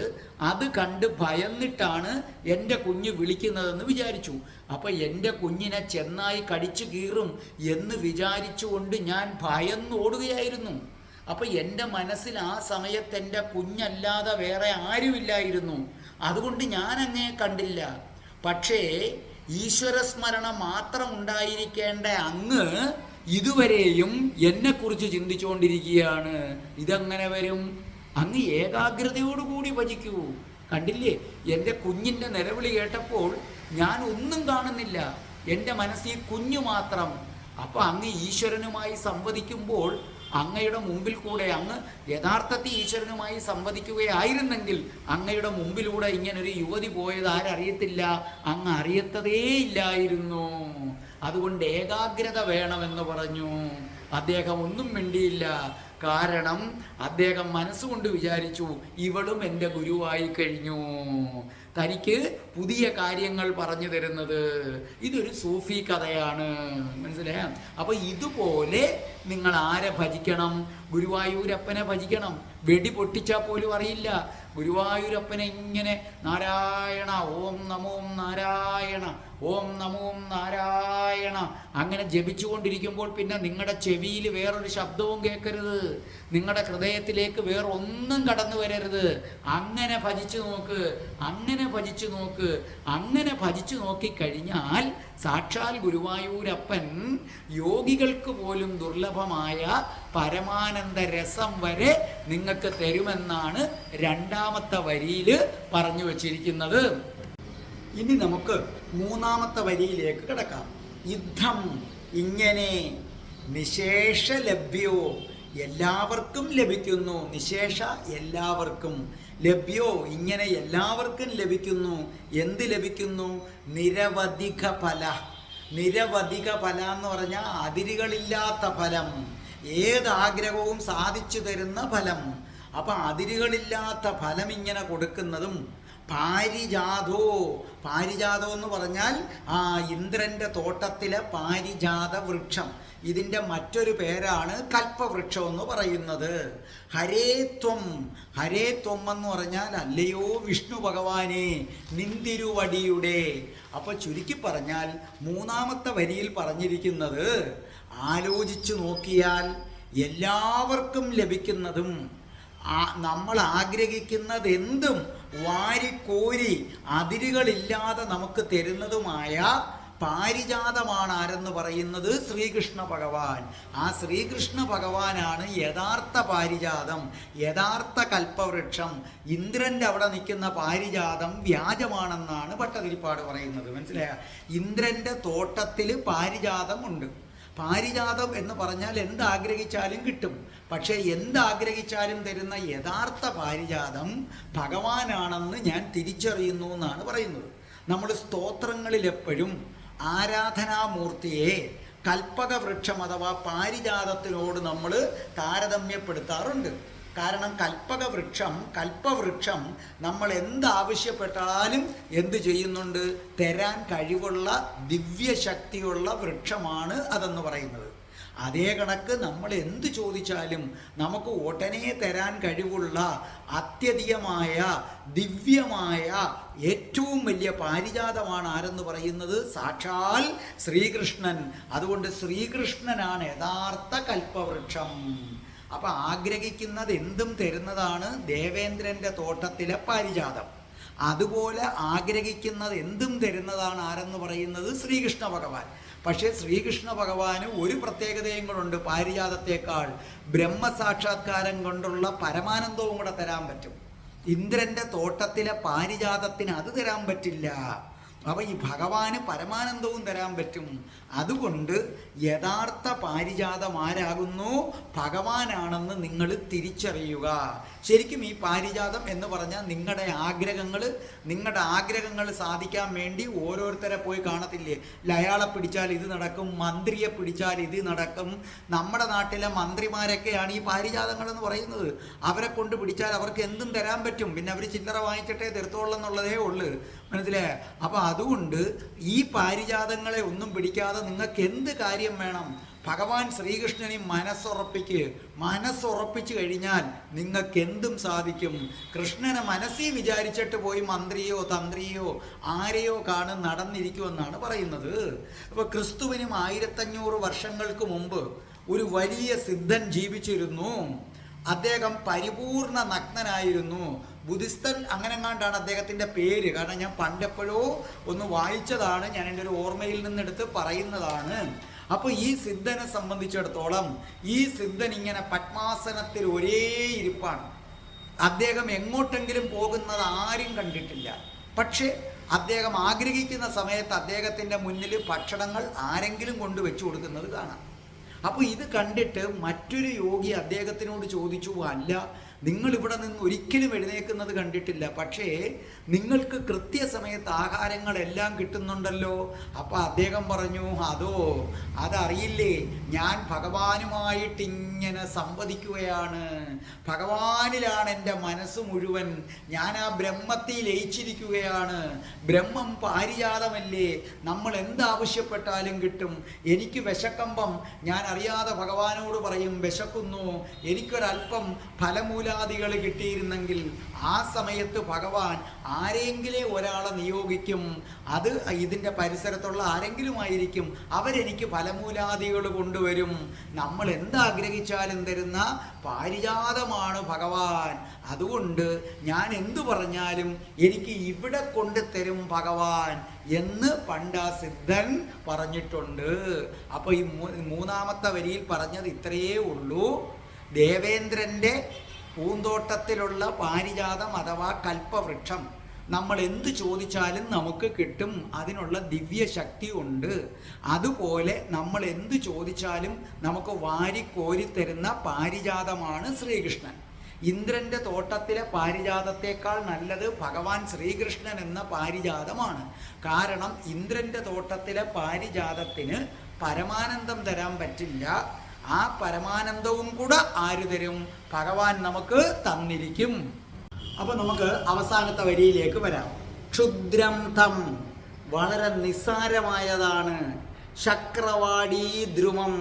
S5: അത് കണ്ട് ഭയന്നിട്ടാണ് എൻ്റെ കുഞ്ഞ് വിളിക്കുന്നതെന്ന് വിചാരിച്ചു. അപ്പം എൻ്റെ കുഞ്ഞിനെ ചെന്നായി കടിച്ചു കീറും എന്ന് വിചാരിച്ചുകൊണ്ട് ഞാൻ ഭയന്നോടുകയായിരുന്നു. അപ്പം എൻ്റെ മനസ്സിൽ ആ സമയത്ത് എൻ്റെ കുഞ്ഞല്ലാതെ വേറെ ആരുമില്ലായിരുന്നു. അതുകൊണ്ട് ഞാൻ അങ്ങേ കണ്ടില്ല. പക്ഷേ ഈശ്വരസ്മരണ മാത്രം ഉണ്ടായിരിക്കേണ്ട അങ്ങ് ഇതുവരെയും എന്നെക്കുറിച്ച് ചിന്തിച്ചുകൊണ്ടിരിക്കുകയാണ്. ഇതെങ്ങനെ വരും? അങ്ങ് ഏകാഗ്രതയോടുകൂടി ഭജിക്കൂ. കണ്ടില്ലേ, എൻ്റെ കുഞ്ഞിൻ്റെ നിലവിളി കേട്ടപ്പോൾ ഞാൻ ഒന്നും കാണുന്നില്ല, എൻ്റെ മനസ്സിൽ കുഞ്ഞു മാത്രം. അപ്പോൾ അങ്ങ് ഈശ്വരനുമായി സംവദിക്കുമ്പോൾ അങ്ങയുടെ മുമ്പിൽ കൂടെ, അങ്ങ് യഥാർത്ഥത്തിൽ ഈശ്വരനുമായി സംവദിക്കുകയായിരുന്നെങ്കിൽ അങ്ങയുടെ മുമ്പിലൂടെ ഇങ്ങനൊരു യുവതി പോയത് ആരറിയത്തില്ല, അങ്ങ് അറിയത്തതേ ഇല്ലായിരുന്നു. അതുകൊണ്ട് ഏകാഗ്രത വേണമെന്ന് പറഞ്ഞു. അദ്ദേഹം ഒന്നും മിണ്ടിയില്ല. കാരണം അദ്ദേഹം മനസ്സുകൊണ്ട് വിചാരിച്ചു, ഇവളും എൻ്റെ ഗുരുവായി കഴിഞ്ഞു, തനിക്ക് പുതിയ കാര്യങ്ങൾ പറഞ്ഞു തരുന്നത്. ഇതൊരു സൂഫി കഥയാണ്, മനസ്സിലായോ? അപ്പോൾ ഇതുപോലെ നിങ്ങൾ ആരെ ഭജിക്കണം? ഗുരുവായൂരപ്പനെ ഭജിക്കണം. വെടി പൊട്ടിച്ചാൽ പോലും അറിയില്ല. ഗുരുവായൂരപ്പനെ ഇങ്ങനെ നാരായണ, ഓം നമോ നാരായണ, ഓം നമോ നാരായണ അങ്ങനെ ജപിച്ചുകൊണ്ടിരിക്കുമ്പോൾ പിന്നെ നിങ്ങളുടെ ചെവിയിൽ വേറൊരു ശബ്ദവും കേൾക്കരുത്, നിങ്ങളുടെ ഹൃദയത്തിലേക്ക് വേറൊന്നും കടന്നു വരരുത്. അങ്ങനെ ഭജിച്ചു നോക്ക്, അങ്ങനെ ഭജിച്ചു നോക്ക്. അങ്ങനെ ഭജിച്ചു നോക്കിക്കഴിഞ്ഞാൽ സാക്ഷാൽ ഗുരുവായൂരപ്പൻ യോഗികൾക്ക് പോലും ദുർലഭമായ പരമാനന്ദ രസം വരെ നിങ്ങൾക്ക് തരുമെന്നാണ് രണ്ടാമത്തെ വരിയിൽ പറഞ്ഞു വച്ചിരിക്കുന്നത്. ഇനി നമുക്ക് മൂന്നാമത്തെ വരിയിലേക്ക് കിടക്കാം. യുദ്ധം ഇങ്ങനെ നിശേഷ ലഭ്യോ, എല്ലാവർക്കും ലഭിക്കുന്നു. നിശേഷ എല്ലാവർക്കും, ലഭ്യോ ഇങ്ങനെ എല്ലാവർക്കും ലഭിക്കുന്നു. എന്ത് ലഭിക്കുന്നു? നിരവധിക ഫല. നിരവധിക ഫല എന്ന് പറഞ്ഞാൽ അതിരുകളില്ലാത്ത ഫലം, ഏതാഗ്രഹവും സാധിച്ചു തരുന്ന ഫലം. അപ്പം അതിരുകളില്ലാത്ത ഫലം ഇങ്ങനെ കൊടുക്കുന്നതും പാരിജാതോ. പാരിജാതോ എന്ന് പറഞ്ഞാൽ ഇന്ദ്രൻ്റെ തോട്ടത്തിലെ പാരിജാത വൃക്ഷം. ഇതിൻ്റെ മറ്റൊരു പേരാണ് കൽപ്പവൃക്ഷം എന്ന് പറയുന്നത്. ഹരേത്വം. ഹരേത്വം എന്ന് പറഞ്ഞാൽ അല്ലയോ വിഷ്ണു ഭഗവാനെ നിന്തിരുവടിയുടെ. അപ്പോൾ ചുരുക്കി പറഞ്ഞാൽ മൂന്നാമത്തെ വരിയിൽ പറഞ്ഞിരിക്കുന്നത് ആലോചിച്ചു നോക്കിയാൽ എല്ലാവർക്കും ലഭിക്കുന്നതും നമ്മൾ ആഗ്രഹിക്കുന്നത് എന്തും വാരിക്കോരി അതിരുകളില്ലാതെ നമുക്ക് തരുന്നതുമായ പാരിജാതമാണ് ആരെന്ന് പറയുന്നത്? ശ്രീകൃഷ്ണ ഭഗവാൻ. ആ ശ്രീകൃഷ്ണ ഭഗവാനാണ് യഥാർത്ഥ പാരിജാതം, യഥാർത്ഥ കൽപ്പവൃക്ഷം. ഇന്ദ്രൻ്റെ അവിടെ നിൽക്കുന്ന പാരിജാതം വ്യാജമാണെന്നാണ് ഭട്ടതിരിപ്പാട് പറയുന്നത്. മനസ്സിലായ? ഇന്ദ്രൻ്റെ തോട്ടത്തിൽ പാരിജാതം ഉണ്ട്. പാരിജാതം എന്ന് പറഞ്ഞാൽ എന്താഗ്രഹിച്ചാലും കിട്ടും. പക്ഷേ എന്താഗ്രഹിച്ചാലും തരുന്ന യഥാർത്ഥ പാരിജാതം ഭഗവാനാണെന്ന് ഞാൻ തിരിച്ചറിയുന്നു എന്നാണ് പറയുന്നത്. നമ്മൾ സ്തോത്രങ്ങളിൽ എപ്പോഴും ആരാധനാമൂർത്തിയെ കൽപ്പകവൃക്ഷം അഥവാ പാരിജാതത്തിനോട് നമ്മൾ താരതമ്യപ്പെടുത്താറുണ്ട്. കാരണം കൽപ്പവൃക്ഷം നമ്മൾ എന്താവശ്യപ്പെട്ടാലും എന്ത് ചെയ്യുന്നുണ്ട്? തരാൻ കഴിവുള്ള ദിവ്യശക്തിയുള്ള വൃക്ഷമാണ് അതെന്ന് പറയുന്നത്. അതേ കണക്ക് നമ്മൾ എന്ത് ചോദിച്ചാലും നമുക്ക് ഉടനെ തരാൻ കഴിവുള്ള അത്യധികമായ ദിവ്യമായ ഏറ്റവും വലിയ പാരിജാതമാണ് ആരെന്ന് പറയുന്നത്? സാക്ഷാൽ ശ്രീകൃഷ്ണൻ. അതുകൊണ്ട് ശ്രീകൃഷ്ണനാണ് യഥാർത്ഥ കൽപ്പവൃക്ഷം. അപ്പം ആഗ്രഹിക്കുന്നത് എന്തും തരുന്നതാണ് ദേവേന്ദ്രൻ്റെ തോട്ടത്തിലെ പാരിജാതം. അതുപോലെ ആഗ്രഹിക്കുന്നത് എന്തും തരുന്നതാണ് ആരെന്ന് പറയുന്നത്? ശ്രീകൃഷ്ണ ഭഗവാൻ. പക്ഷേ ശ്രീകൃഷ്ണ ഭഗവാന് ഒരു പ്രത്യേകതയും കൂടെ പാരിജാതത്തേക്കാൾ ബ്രഹ്മസാക്ഷാത്കാരം കൊണ്ടുള്ള പരമാനന്ദവും കൂടെ തരാൻ പറ്റും. ഇന്ദ്രൻ്റെ തോട്ടത്തിലെ പാരിജാതത്തിന് അത് തരാൻ പറ്റില്ല. അപ്പോൾ ഈ ഭഗവാന് പരമാനന്ദവും തരാൻ പറ്റും. അതുകൊണ്ട് യഥാർത്ഥ പാരിജാതം ആരാകുന്നു? ഭഗവാനാണെന്ന് നിങ്ങൾ തിരിച്ചറിയുക. ശരിക്കും ഈ പാരിജാതം എന്ന് പറഞ്ഞാൽ നിങ്ങളുടെ ആഗ്രഹങ്ങൾ സാധിക്കാൻ വേണ്ടി ഓരോരുത്തരെ പോയി കാണത്തില്ലേ? അയാളെ പിടിച്ചാൽ ഇത് നടക്കും, മന്ത്രിയെ പിടിച്ചാൽ ഇത് നടക്കും. നമ്മുടെ നാട്ടിലെ മന്ത്രിമാരൊക്കെയാണ് ഈ പാരിജാതങ്ങൾ എന്ന് പറയുന്നത്. അവരെ കൊണ്ട് പിടിച്ചാൽ അവർക്ക് എന്തും തരാൻ പറ്റും. പിന്നെ അവർ ചില്ലറ വാങ്ങിച്ചിട്ടേ തരത്തോളം എന്നുള്ളതേ ഉള്ളൂ. മനസ്സിലായേ? അപ്പോൾ അതുകൊണ്ട് ഈ പാരിജാതങ്ങളെ ഒന്നും പിടിക്കാതെ നിങ്ങൾക്ക് എന്ത് കാര്യം വേണം? ഭഗവാൻ ശ്രീകൃഷ്ണനെ മനസ്സുറപ്പിച്ചു കഴിഞ്ഞാൽ നിങ്ങൾക്ക് എന്തും സാധിക്കും. കൃഷ്ണനെ മനസ്സിൽ വിചാരിച്ചിട്ട് പോയി മന്ത്രിയോ തന്ത്രിയോ ആരെയോ നടന്നിരിക്കുമെന്നാണ് പറയുന്നത്. അപ്പോൾ ക്രിസ്തുവിനും 1500 വർഷങ്ങൾക്ക് മുമ്പ് ഒരു വലിയ സിദ്ധൻ ജീവിച്ചിരുന്നു. അദ്ദേഹം പരിപൂർണ നഗ്നനായിരുന്നു. ബുദ്ധിസ്തൻ അങ്ങനെങ്ങാണ്ടാണ് അദ്ദേഹത്തിൻ്റെ പേര്. കാരണം ഞാൻ പണ്ടെപ്പോഴോ ഒന്ന് വായിച്ചതാണ്, ഞാൻ എൻ്റെ ഒരു ഓർമ്മയിൽ നിന്നെടുത്ത് പറയുന്നതാണ്. അപ്പോൾ ഈ സിദ്ധനെ സംബന്ധിച്ചിടത്തോളം ഈ സിദ്ധൻ ഇങ്ങനെ പത്മാസനത്തിൽ ഒരേ ഇരിപ്പാണ്. അദ്ദേഹം എങ്ങോട്ടെങ്കിലും പോകുന്നത് ആരും കണ്ടിട്ടില്ല. പക്ഷേ അദ്ദേഹം ആഗ്രഹിക്കുന്ന സമയത്ത് അദ്ദേഹത്തിൻ്റെ മുന്നിൽ ഭക്ഷണങ്ങൾ ആരെങ്കിലും കൊണ്ട് വെച്ചു കൊടുക്കുന്നത് കാണാം. അപ്പോൾ ഇത് കണ്ടിട്ട് മറ്റൊരു യോഗി അദ്ദേഹത്തിനോട് ചോദിച്ചു, അല്ല, നിങ്ങളിവിടെ നിന്ന് ഒരിക്കലും എഴുന്നേൽക്കുന്നത് കണ്ടിട്ടില്ല, പക്ഷേ നിങ്ങൾക്ക് കൃത്യസമയത്ത് ആഹാരങ്ങളെല്ലാം കിട്ടുന്നുണ്ടല്ലോ. അപ്പോൾ അദ്ദേഹം പറഞ്ഞു, അതറിയില്ലേ, ഞാൻ ഭഗവാനുമായിട്ടിങ്ങനെ സംവദിക്കുകയാണ്, ഭഗവാനിലാണ് എൻ്റെ മനസ്സ് മുഴുവൻ, ഞാൻ ആ ബ്രഹ്മത്തിൽ ലയിച്ചിരിക്കുകയാണ്. ബ്രഹ്മം പാരിജാതമല്ലേ, നമ്മൾ എന്താവശ്യപ്പെട്ടാലും കിട്ടും. എനിക്ക് വിശക്കമ്പം ഞാൻ അറിയാതെ ഭഗവാനോട് പറയും, വിശക്കുന്നു, എനിക്കൊരല്പം ഫലമൂലാദികൾ കിട്ടിയിരുന്നെങ്കിൽ ആ സമയത്ത് ഭഗവാൻ ആരെങ്കിലും ഒരാളെ നിയോഗിക്കും. അത് ഇതിൻ്റെ പരിസരത്തുള്ള ആരെങ്കിലും ആയിരിക്കും, അവരെനിക്ക് ഫലമൂലാദികൾ കൊണ്ടുവരും. നമ്മൾ എന്താഗ്രഹിച്ചാലും തരുന്ന പാരിജാതമാണ് ഭഗവാൻ. അതുകൊണ്ട് ഞാൻ എന്തു പറഞ്ഞാലും എനിക്ക് ഇവിടെ കൊണ്ട് തരും ഭഗവാൻ എന്ന് പണ്ടാ സിദ്ധൻ പറഞ്ഞിട്ടുണ്ട്. അപ്പോൾ ഈ മൂന്നാമത്തെ വരിയിൽ പറഞ്ഞത് ഇത്രയേ ഉള്ളൂ. ദേവേന്ദ്രൻ്റെ പൂന്തോട്ടത്തിലുള്ള പാരിജാതം അഥവാ കൽപ്പവൃക്ഷം നമ്മൾ എന്ത് ചോദിച്ചാലും നമുക്ക് കിട്ടും, അതിനുള്ള ദിവ്യശക്തി ഉണ്ട്. അതുപോലെ നമ്മൾ എന്ത് ചോദിച്ചാലും നമുക്ക് വാരിക്കോരിത്തരുന്ന പാരിജാതമാണ് ശ്രീകൃഷ്ണൻ. ഇന്ദ്രൻ്റെ തോട്ടത്തിലെ പാരിജാതത്തേക്കാൾ നല്ലത് ഭഗവാൻ ശ്രീകൃഷ്ണൻ എന്ന പാരിജാതമാണ്. കാരണം ഇന്ദ്രൻ്റെ തോട്ടത്തിലെ പാരിജാതത്തിന് പരമാനന്ദം തരാൻ പറ്റില്ല. ആ പരമാനന്ദവും കൂടെ ആര് തരും? ഭഗവാൻ നമുക്ക് തന്നിരിക്കും. അപ്പോൾ നമുക്ക് അവസാനത്തെ വരിയിലേക്ക് വരാം. ക്ഷുദ്രം തം, വളരെ നിസ്സാരമായതാണ്. ശക്രവാടി ദ്രുമം,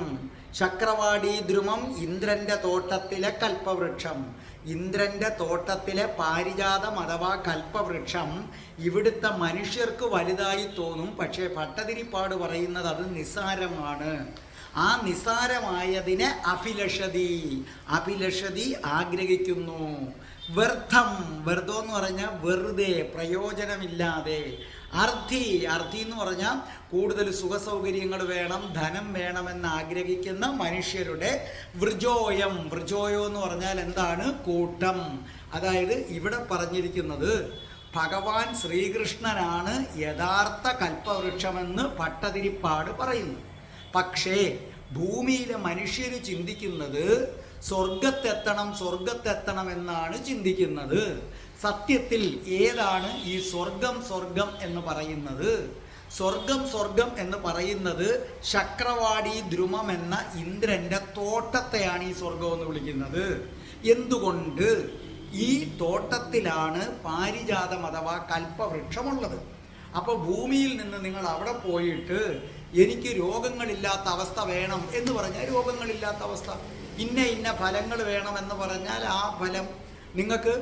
S5: ശക്രവാടി ദ്രുമം ഇന്ദ്രൻ്റെ തോട്ടത്തിലെ കൽപ്പവൃക്ഷം. ഇന്ദ്രൻ്റെ തോട്ടത്തിലെ പാരിജാതം അഥവാ കൽപ്പവൃക്ഷം ഇവിടുത്തെ മനുഷ്യർക്ക് വലുതായി തോന്നും, പക്ഷേ ഭട്ടതിരിപ്പാട് പറയുന്നത് അത് നിസ്സാരമാണ്. ആ നിസ്സാരമായതിനെ അഭിലഷതി ആഗ്രഹിക്കുന്നു. വ്യർത്ഥം, വ്യർത്ഥം എന്ന് പറഞ്ഞാൽ വെറുതെ, പ്രയോജനമില്ലാതെ. അർത്ഥി എന്ന് പറഞ്ഞാൽ കൂടുതൽ സുഖസൗകര്യങ്ങൾ വേണം, ധനം വേണമെന്ന് ആഗ്രഹിക്കുന്ന മനുഷ്യരുടെ വൃജോയം എന്ന് പറഞ്ഞാൽ എന്താണ്? കൂട്ടം. അതായത് ഇവിടെ പറഞ്ഞിരിക്കുന്നത് ഭഗവാൻ ശ്രീകൃഷ്ണനാണ് യഥാർത്ഥ കൽപ്പവൃക്ഷമെന്ന് ഭട്ടതിരിപ്പാട് പറയുന്നു. പക്ഷേ ഭൂമിയിലെ മനുഷ്യർ ചിന്തിക്കുന്നത് സ്വർഗത്തെത്തണം എന്നാണ് ചിന്തിക്കുന്നത്. സത്യത്തിൽ ഏതാണ് ഈ സ്വർഗം എന്ന് പറയുന്നത്? സ്വർഗം എന്ന് പറയുന്നത് ശക്രവാടി ദ്രുമം എന്ന ഇന്ദ്രൻ്റെ തോട്ടത്തെയാണ് ഈ സ്വർഗം എന്ന് വിളിക്കുന്നത്. എന്തുകൊണ്ട്? ഈ തോട്ടത്തിലാണ് പാരിജാതം അഥവാ കൽപ്പവൃക്ഷമുള്ളത്. അപ്പോൾ ഭൂമിയിൽ നിന്ന് നിങ്ങൾ അവിടെ പോയിട്ട് എനിക്ക് രോഗങ്ങളില്ലാത്ത അവസ്ഥ വേണം എന്ന് പറഞ്ഞാൽ രോഗങ്ങളില്ലാത്ത അവസ്ഥ, ഇന്ന ഫലങ്ങൾ വേണമെന്ന് പറഞ്ഞാൽ ആ ഫലം, നിങ്ങൾക്ക്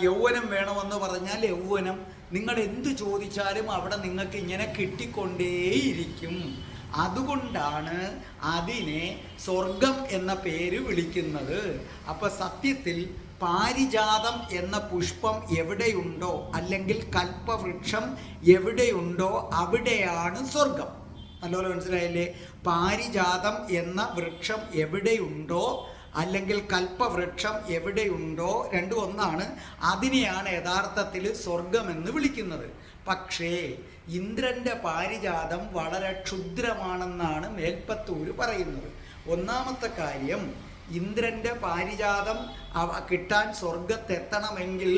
S5: യൗവനം വേണമെന്ന് പറഞ്ഞാൽ യൗവനം, നിങ്ങൾ എന്ത് ചോദിച്ചാലും അവിടെ നിങ്ങൾക്ക് ഇങ്ങനെ കിട്ടിക്കൊണ്ടേയിരിക്കും. അതുകൊണ്ടാണ് അതിനെ സ്വർഗം എന്ന പേര് വിളിക്കുന്നത്. അപ്പോൾ സത്യത്തിൽ പാരിജാതം എന്ന പുഷ്പം എവിടെയുണ്ടോ അല്ലെങ്കിൽ കൽപ്പവൃക്ഷം എവിടെയുണ്ടോ അവിടെയാണ് സ്വർഗം. നല്ലപോലെ മനസ്സിലായില്ലേ? പാരിജാതം എന്ന വൃക്ഷം എവിടെയുണ്ടോ അല്ലെങ്കിൽ കൽപ്പവൃക്ഷം എവിടെയുണ്ടോ, രണ്ടും ഒന്നാണ്. അതിനെയാണ് യഥാർത്ഥത്തിൽ സ്വർഗമെന്ന് വിളിക്കുന്നത്. പക്ഷേ ഇന്ദ്രൻ്റെ പാരിജാതം വളരെ ക്ഷുദ്രമാണെന്നാണ് മേൽപ്പത്തൂര് പറയുന്നത്. ഒന്നാമത്തെ കാര്യം, ഇന്ദ്രൻ്റെ പാരിജാതം കിട്ടാൻ സ്വർഗത്തെത്തണമെങ്കിൽ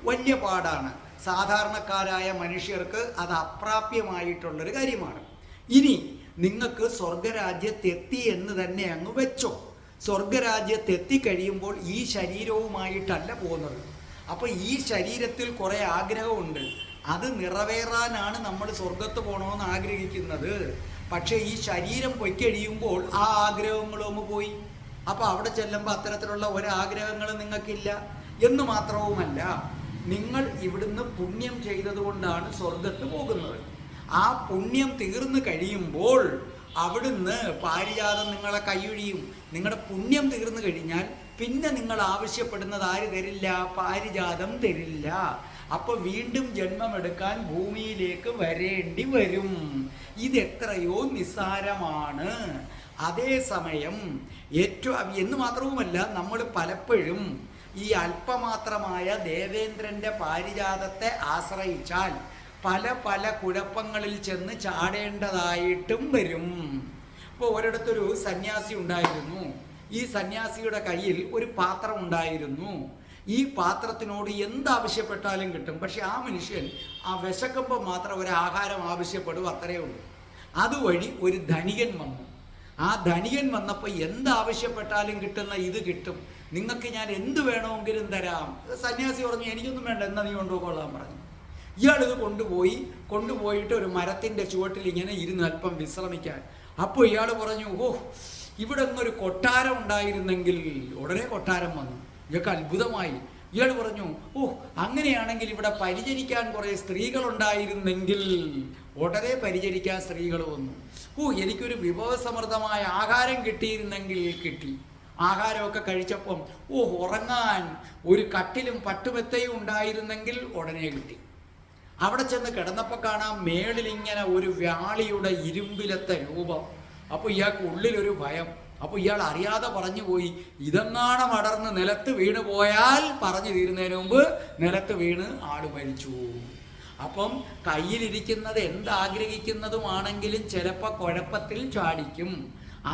S5: വലിയ പാടാണ്. സാധാരണക്കാരായ മനുഷ്യർക്ക് അത് അപ്രാപ്യമായിട്ടുള്ളൊരു കാര്യമാണ്. ഇനി നിങ്ങൾക്ക് സ്വർഗരാജ്യത്തെത്തി എന്ന് തന്നെ അങ്ങ് വെച്ചോ. സ്വർഗരാജ്യത്തെത്തിക്കഴിയുമ്പോൾ ഈ ശരീരവുമായിട്ടല്ല പോകുന്നത്. അപ്പോൾ ഈ ശരീരത്തിൽ കുറേ ആഗ്രഹമുണ്ട്, അത് നിറവേറാനാണ് നമ്മൾ സ്വർഗത്ത് പോകണമെന്ന് ആഗ്രഹിക്കുന്നത്. പക്ഷേ ഈ ശരീരം പൊയ്ക്കഴിയുമ്പോൾ ആ ആഗ്രഹങ്ങളും പോയി. അപ്പോൾ അവിടെ ചെല്ലുമ്പോൾ അത്തരത്തിലുള്ള ഒരാഗ്രഹങ്ങളും നിങ്ങൾക്കില്ല. എന്ന് മാത്രവുമല്ല, നിങ്ങൾ ഇവിടുന്ന് പുണ്യം ചെയ്തതുകൊണ്ടാണ് സ്വർഗത്ത് പോകുന്നത്. ആ പുണ്യം തീർന്നു കഴിയുമ്പോൾ അവിടുന്ന് പാരിജാതം നിങ്ങളെ കൈയൊഴിയും. നിങ്ങളുടെ പുണ്യം തീർന്നു കഴിഞ്ഞാൽ പിന്നെ നിങ്ങൾ ആവശ്യപ്പെടുന്നത് ആര് തരില്ല? പാരിജാതം തരില്ല. അപ്പോൾ വീണ്ടും ജന്മമെടുക്കാൻ ഭൂമിയിലേക്ക് വരേണ്ടി വരും. ഇതെത്രയോ നിസ്സാരമാണ്. അതേസമയം എന്ന് മാത്രവുമല്ല, നമ്മൾ പലപ്പോഴും ഈ അല്പമാത്രമായ ദേവേന്ദ്രൻ്റെ പാരിജാതത്തെ ആശ്രയിച്ചാൽ പല പല കുഴപ്പങ്ങളിൽ ചെന്ന് ചാടേണ്ടതായിട്ടും വരും. ഇപ്പോൾ ഒരിടത്തൊരു സന്യാസി ഉണ്ടായിരുന്നു. ഈ സന്യാസിയുടെ കയ്യിൽ ഒരു പാത്രം ഉണ്ടായിരുന്നു. ഈ പാത്രത്തിനോട് എന്താവശ്യപ്പെട്ടാലും കിട്ടും. പക്ഷെ ആ മനുഷ്യൻ ആ വിശക്കുമ്പോൾ മാത്രം ഒരു ആഹാരം ആവശ്യപ്പെടും, അത്രയേ ഉള്ളൂ. അതുവഴി ഒരു ധനികൻ വന്നു. ആ ധനികൻ വന്നപ്പോൾ എന്താവശ്യപ്പെട്ടാലും കിട്ടുന്ന ഇത് കിട്ടും, നിങ്ങൾക്ക് ഞാൻ എന്ത് വേണമെങ്കിലും തരാം. സന്യാസി പറഞ്ഞു, എനിക്കൊന്നും വേണ്ട, എന്നാ നീ കൊണ്ടുപോകൊള്ളാൻ പറഞ്ഞു. ഇയാളിത് കൊണ്ടുപോയിട്ട് ഒരു മരത്തിൻ്റെ ചുവട്ടിൽ ഇങ്ങനെ ഇരുന്ന് അല്പം വിശ്രമിക്കാൻ. അപ്പോൾ ഇയാൾ പറഞ്ഞു, ഓ, ഇവിടെ ഒന്നൊരു കൊട്ടാരം ഉണ്ടായിരുന്നെങ്കിൽ. ഉടനെ കൊട്ടാരം വന്നു. ഇയാൾക്ക് അത്ഭുതമായി. ഇയാൾ പറഞ്ഞു, ഓ, അങ്ങനെയാണെങ്കിൽ ഇവിടെ പരിചരിക്കാൻ കുറേ സ്ത്രീകളുണ്ടായിരുന്നെങ്കിൽ. ഉടനെ പരിചരിക്കാൻ സ്ത്രീകൾ വന്നു. ഓ, എനിക്കൊരു വിഭവസമൃദ്ധമായ ആഹാരം കിട്ടിയിരുന്നെങ്കിൽ. കിട്ടി. ആഹാരമൊക്കെ കഴിച്ചപ്പം, ഓ, ഉറങ്ങാൻ ഒരു കട്ടിലും പട്ടുമെത്തയും ഉണ്ടായിരുന്നെങ്കിൽ. ഉടനെ കിട്ടി. അവിടെ ചെന്ന് കിടന്നപ്പോൾ കാണാം മേളിലിങ്ങനെ ഒരു വ്യാളിയുടെ ഇരുമ്പിലത്തെ രൂപം. അപ്പോൾ ഇയാൾക്ക് ഉള്ളിലൊരു ഭയം. അപ്പോൾ ഇയാൾ അറിയാതെ പറഞ്ഞു പോയി, ഇതെങ്ങാണം അടർന്ന് നിലത്ത് വീണ് പോയാൽ പറഞ്ഞു തീരുന്നതിന് മുമ്പ് നിലത്ത് വീണ് ആട് മരിച്ചു. അപ്പം കയ്യിലിരിക്കുന്നത് എന്താഗ്രഹിക്കുന്നതുമാണെങ്കിലും ചിലപ്പോൾ കുഴപ്പത്തിൽ ചാടിക്കും.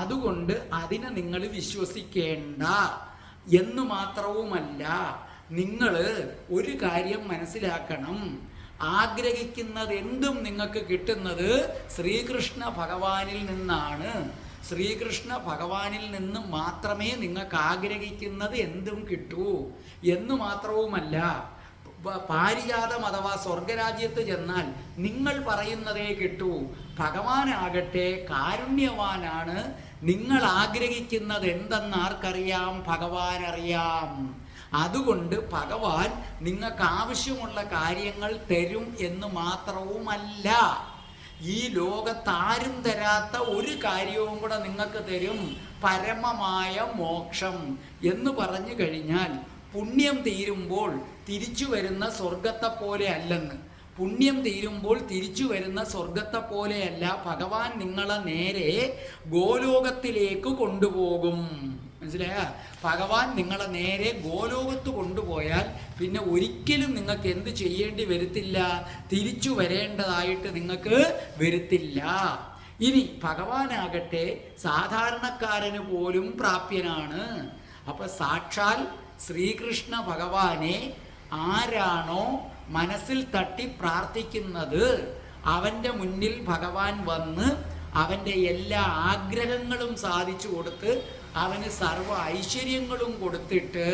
S5: അതുകൊണ്ട് അതിനെ നിങ്ങൾ വിശ്വസിക്കേണ്ട എന്ന് മാത്രവുമല്ല, നിങ്ങൾ ഒരു കാര്യം മനസ്സിലാക്കണം. ആഗ്രഹിക്കുന്നത് എന്തും നിങ്ങൾക്ക് കിട്ടുന്നത് ശ്രീകൃഷ്ണ ഭഗവാനിൽ നിന്നാണ്. ശ്രീകൃഷ്ണ ഭഗവാനിൽ നിന്ന് മാത്രമേ നിങ്ങൾക്ക് ആഗ്രഹിക്കുന്നത് എന്തും കിട്ടൂ എന്ന് മാത്രവുമല്ല, പാരിജാതം അഥവാ സ്വർഗരാജ്യത്ത് ചെന്നാൽ നിങ്ങൾ പറയുന്നതേ കിട്ടൂ. ഭഗവാനാകട്ടെ കാരുണ്യവാനാണ്. നിങ്ങൾ ആഗ്രഹിക്കുന്നത് എന്തെന്ന് ആർക്കറിയാം? ഭഗവാൻ അറിയാം. അതുകൊണ്ട് ഭഗവാൻ നിങ്ങൾക്ക് ആവശ്യമുള്ള കാര്യങ്ങൾ തരും എന്ന് മാത്രവുമല്ല, ഈ ലോകത്താരും തരാത്ത ഒരു കാര്യവും കൂടെ നിങ്ങൾക്ക് തരും, പരമമായ മോക്ഷം. എന്ന് പറഞ്ഞു കഴിഞ്ഞാൽ പുണ്യം തീരുമ്പോൾ തിരിച്ചു വരുന്ന സ്വർഗത്തെ പോലെ അല്ലെന്ന്. പുണ്യം തീരുമ്പോൾ തിരിച്ചു വരുന്ന സ്വർഗത്തെ പോലെയല്ല, ഭഗവാൻ നിങ്ങളെ നേരെ ഗോലോകത്തിലേക്ക് കൊണ്ടുപോകും. മനസ്സിലായ? ഭഗവാൻ നിങ്ങളെ നേരെ ഗോലോകത്ത് കൊണ്ടുപോയാൽ പിന്നെ ഒരിക്കലും നിങ്ങൾക്ക് എന്ത് ചെയ്യേണ്ടി വരത്തില്ല, തിരിച്ചു വരേണ്ടതായിട്ട് നിങ്ങൾക്ക് വരത്തില്ല. ഇനി ഭഗവാനാകട്ടെ സാധാരണക്കാരന് പോലും പ്രാപ്യനാണ്. അപ്പൊ സാക്ഷാൽ ശ്രീകൃഷ്ണ ഭഗവാനെ ആരാണോ മനസ്സിൽ തട്ടി പ്രാർത്ഥിക്കുന്നത്, അവൻ്റെ മുന്നിൽ ഭഗവാൻ വന്ന് അവൻ്റെ എല്ലാ ആഗ്രഹങ്ങളും സാധിച്ചു കൊടുത്ത് അവന് സർവ്വ ഐശ്വര്യങ്ങളും കൊടുത്തിട്ട്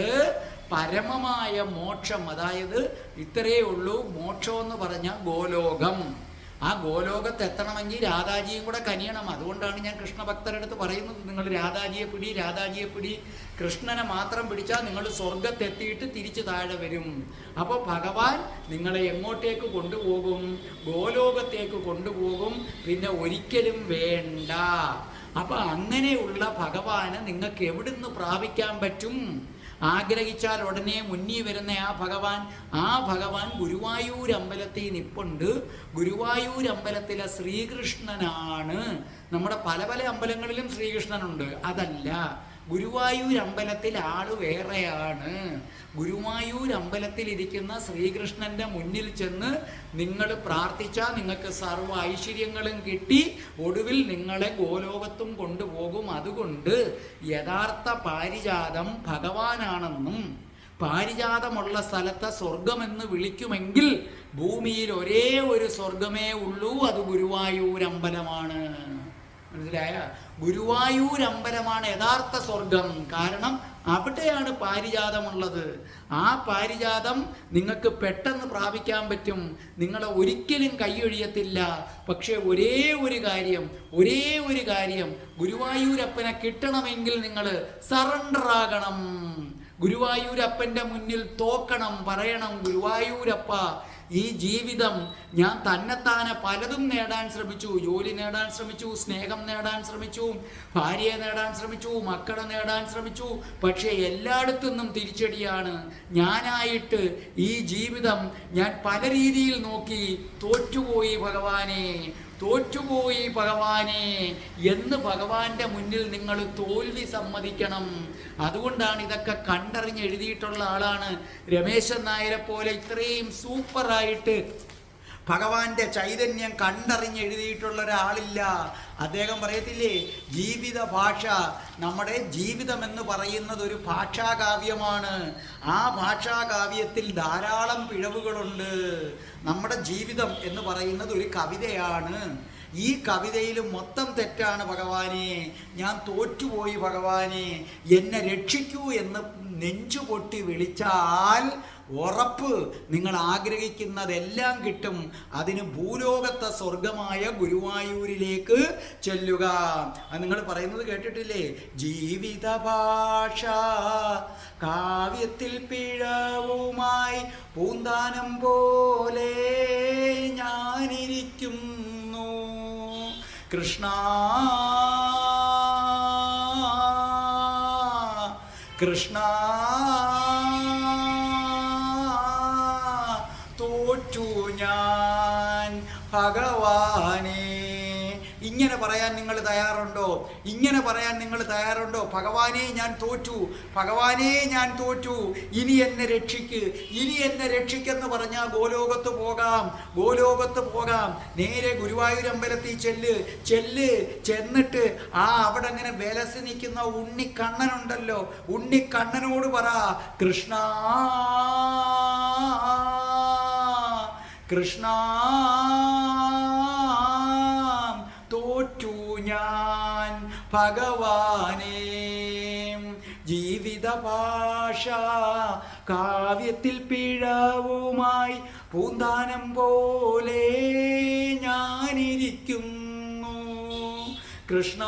S5: പരമമായ മോക്ഷം, അതായത് ഇത്രയേ ഉള്ളൂ മോക്ഷം എന്ന് പറഞ്ഞാൽ ഗോലോകം. ആ ഗോലോകത്ത് എത്തണമെങ്കിൽ രാധാജിയും കൂടെ കനിയണം. അതുകൊണ്ടാണ് ഞാൻ കൃഷ്ണഭക്തരുടെ അടുത്ത് പറയുന്നത്, നിങ്ങൾ രാധാജിയെ പിടി. കൃഷ്ണനെ മാത്രം പിടിച്ചാൽ നിങ്ങൾ സ്വർഗത്തെത്തിയിട്ട് തിരിച്ചു താഴെ വരും. അപ്പോൾ ഭഗവാൻ നിങ്ങളെ എങ്ങോട്ടേക്ക് കൊണ്ടുപോകും? ഗോലോകത്തേക്ക് കൊണ്ടുപോകും. പിന്നെ ഒരിക്കലും വേണ്ട. അപ്പം അങ്ങനെയുള്ള ഭഗവാനെ നിങ്ങൾക്ക് എവിടുന്ന് പ്രാപിക്കാൻ പറ്റും? ആഗ്രഹിച്ചാൽ ഉടനെ മുന്നിൽ വരുന്ന ആ ഭഗവാൻ ഗുരുവായൂർ അമ്പലത്തിൽ നിപ്പുണ്ട്. ഗുരുവായൂർ അമ്പലത്തിലെ ശ്രീകൃഷ്ണനാണ്. നമ്മുടെ പല പല അമ്പലങ്ങളിലും ശ്രീകൃഷ്ണനുണ്ട്, അതല്ല. ഗുരുവായൂർ അമ്പലത്തിൽ ആള് വേറെയാണ്. ഗുരുവായൂർ അമ്പലത്തിൽ ഇരിക്കുന്ന ശ്രീകൃഷ്ണന്റെ മുന്നിൽ ചെന്ന് നിങ്ങൾ പ്രാർത്ഥിച്ചാൽ നിങ്ങൾക്ക് സർവ്വ ഐശ്വര്യങ്ങളും കിട്ടി ഒടുവിൽ നിങ്ങളെ ഗോലോകത്തും കൊണ്ടുപോകും. അതുകൊണ്ട് യഥാർത്ഥ പാരിജാതം ഭഗവാനാണെന്നും പാരിജാതമുള്ള സ്ഥലത്തെ സ്വർഗമെന്ന് വിളിക്കുമെങ്കിൽ ഭൂമിയിൽ ഒരേ ഒരു സ്വർഗമേ ഉള്ളൂ, അത് ഗുരുവായൂർ അമ്പലമാണ്. മനസ്സിലായ? ഗുരുവായൂർ അമ്പലമാണ് യഥാർത്ഥ സ്വർഗം. കാരണം അവിടെയാണ് പാരിജാതമുള്ളത്. ആ പാരിജാതം നിങ്ങൾക്ക് പെട്ടെന്ന് പ്രാപിക്കാൻ പറ്റും. നിങ്ങളെ ഒരിക്കലും കൈയൊഴിയത്തില്ല. പക്ഷെ ഒരേ ഒരു കാര്യം ഗുരുവായൂരപ്പനെ കിട്ടണമെങ്കിൽ നിങ്ങൾ സറണ്ടർ ആകണം. ഗുരുവായൂരപ്പൻ്റെ മുന്നിൽ തോക്കണം, പറയണം, ഗുരുവായൂരപ്പ, ഈ ജീവിതം ഞാൻ തന്നെത്താനെ പലതും നേടാൻ ശ്രമിച്ചു. ജോലി നേടാൻ ശ്രമിച്ചു, സ്നേഹം നേടാൻ ശ്രമിച്ചു, ഭാര്യയെ നേടാൻ ശ്രമിച്ചു, മക്കളെ നേടാൻ ശ്രമിച്ചു. പക്ഷേ എല്ലായിടത്തുനിന്നും തിരിച്ചടിയാണ്. ഞാനായിട്ട് ഈ ജീവിതം ഞാൻ പല രീതിയിൽ നോക്കി തോറ്റുപോയി ഭഗവാനെ. തോറ്റുപോയി ഭഗവാനെ എന്ന് ഭഗവാന്റെ മുന്നിൽ നിങ്ങൾ തോൽവി സമ്മതിക്കണം. അതുകൊണ്ടാണ് ഇതൊക്കെ കണ്ടറിഞ്ഞ് എഴുതിയിട്ടുള്ള ആളാണ് രമേശൻ നായരെ പോലെ ഇത്രയും സൂപ്പറായിട്ട് ഭഗവാന്റെ ചൈതന്യം കണ്ടറിഞ്ഞ് എഴുതിയിട്ടുള്ള ഒരാളില്ല. അദ്ദേഹം പറയത്തില്ലേ, ജീവിത ഭാഷ, നമ്മുടെ ജീവിതമെന്ന് പറയുന്നത് ഒരു ഭാഷാകാവ്യമാണ്. ആ ഭാഷാകാവ്യത്തിൽ ധാരാളം പിഴവുകളുണ്ട്. നമ്മുടെ ജീവിതം എന്ന് പറയുന്നത് ഒരു കവിതയാണ്. ഈ കവിതയിൽ മൊത്തം തെറ്റാണ് ഭഗവാനെ, ഞാൻ തോറ്റുപോയി ഭഗവാനെ, എന്നെ രക്ഷിക്കൂ എന്ന് നെഞ്ചുപൊട്ടി വിളിച്ചാൽ ഉറപ്പ് നിങ്ങൾ ആഗ്രഹിക്കുന്നതെല്ലാം കിട്ടും. അതിന് ഭൂലോകത്തെ സ്വർഗമായ ഗുരുവായൂരിലേക്ക് ചെല്ലുക. അത് നിങ്ങൾ പറയുന്നത് കേട്ടിട്ടില്ലേ, ജീവിത ഭാഷ കാവ്യത്തിൽ പിഴവുമായി പൂന്താനം പോലെ ഞാനിരിക്കുന്നു കൃഷ്ണ കൃഷ്ണ, തോറ്റു ഞാൻ ഭഗവാനെ. ഇങ്ങനെ പറയാൻ നിങ്ങൾ തയ്യാറുണ്ടോ? ഇങ്ങനെ പറയാൻ നിങ്ങൾ തയ്യാറുണ്ടോ? ഭഗവാനെ ഞാൻ തോറ്റു, ഭഗവാനെ ഞാൻ തോറ്റു, ഇനി എന്നെ രക്ഷിക്ക്, ഇനി എന്നെ രക്ഷിക്കെന്ന് പറഞ്ഞാൽ ഗോലോകത്ത് പോകാം, ഗോലോകത്ത് പോകാം. നേരെ ഗുരുവായൂരമ്പലത്തിൽ ചെല്ല്. ചെന്നിട്ട് അവിടെ അങ്ങനെ വിലസി നിൽക്കുന്ന ഉണ്ണിക്കണ്ണനുണ്ടല്ലോ, ഉണ്ണിക്കണ്ണനോട് പറ, കൃഷ്ണ കൃഷ്ണ, തോറ്റു ഞാൻ ഭഗവാനെ. ജീവിത ഭാഷ കാവ്യത്തിൽ പിഴവുമായി പൂന്താനം പോലെ ഞാനിരിക്കുന്നു കൃഷ്ണ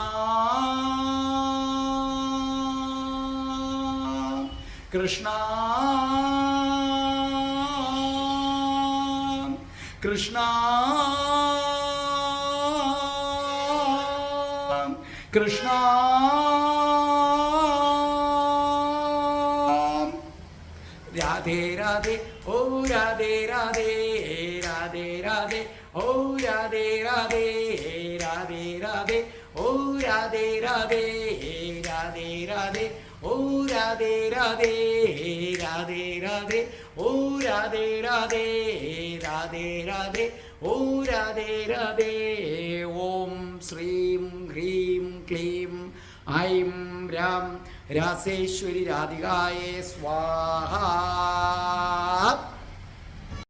S5: കൃഷ്ണ കൃഷ്ണ കൃഷ്ണ. രാധേ രാധേ ഓ രാധേ രാധേ രാധേ രാധേ ഓ രാധേ രാധേ രാധേ രാധേ ഓ രാധേ രാധേ രാധേ രാധേ ഓ രാധേ രാധേ രാധേ രാധേ ഓ രാധേ രാധേ രാധേ രാധേ ഓ രാധേ രാധേ. ഓം ശ്രീം ഹ്രീം ക്ലീം ഐം രാം രാസേശ്വരി രാധികായേ സ്വാഹ.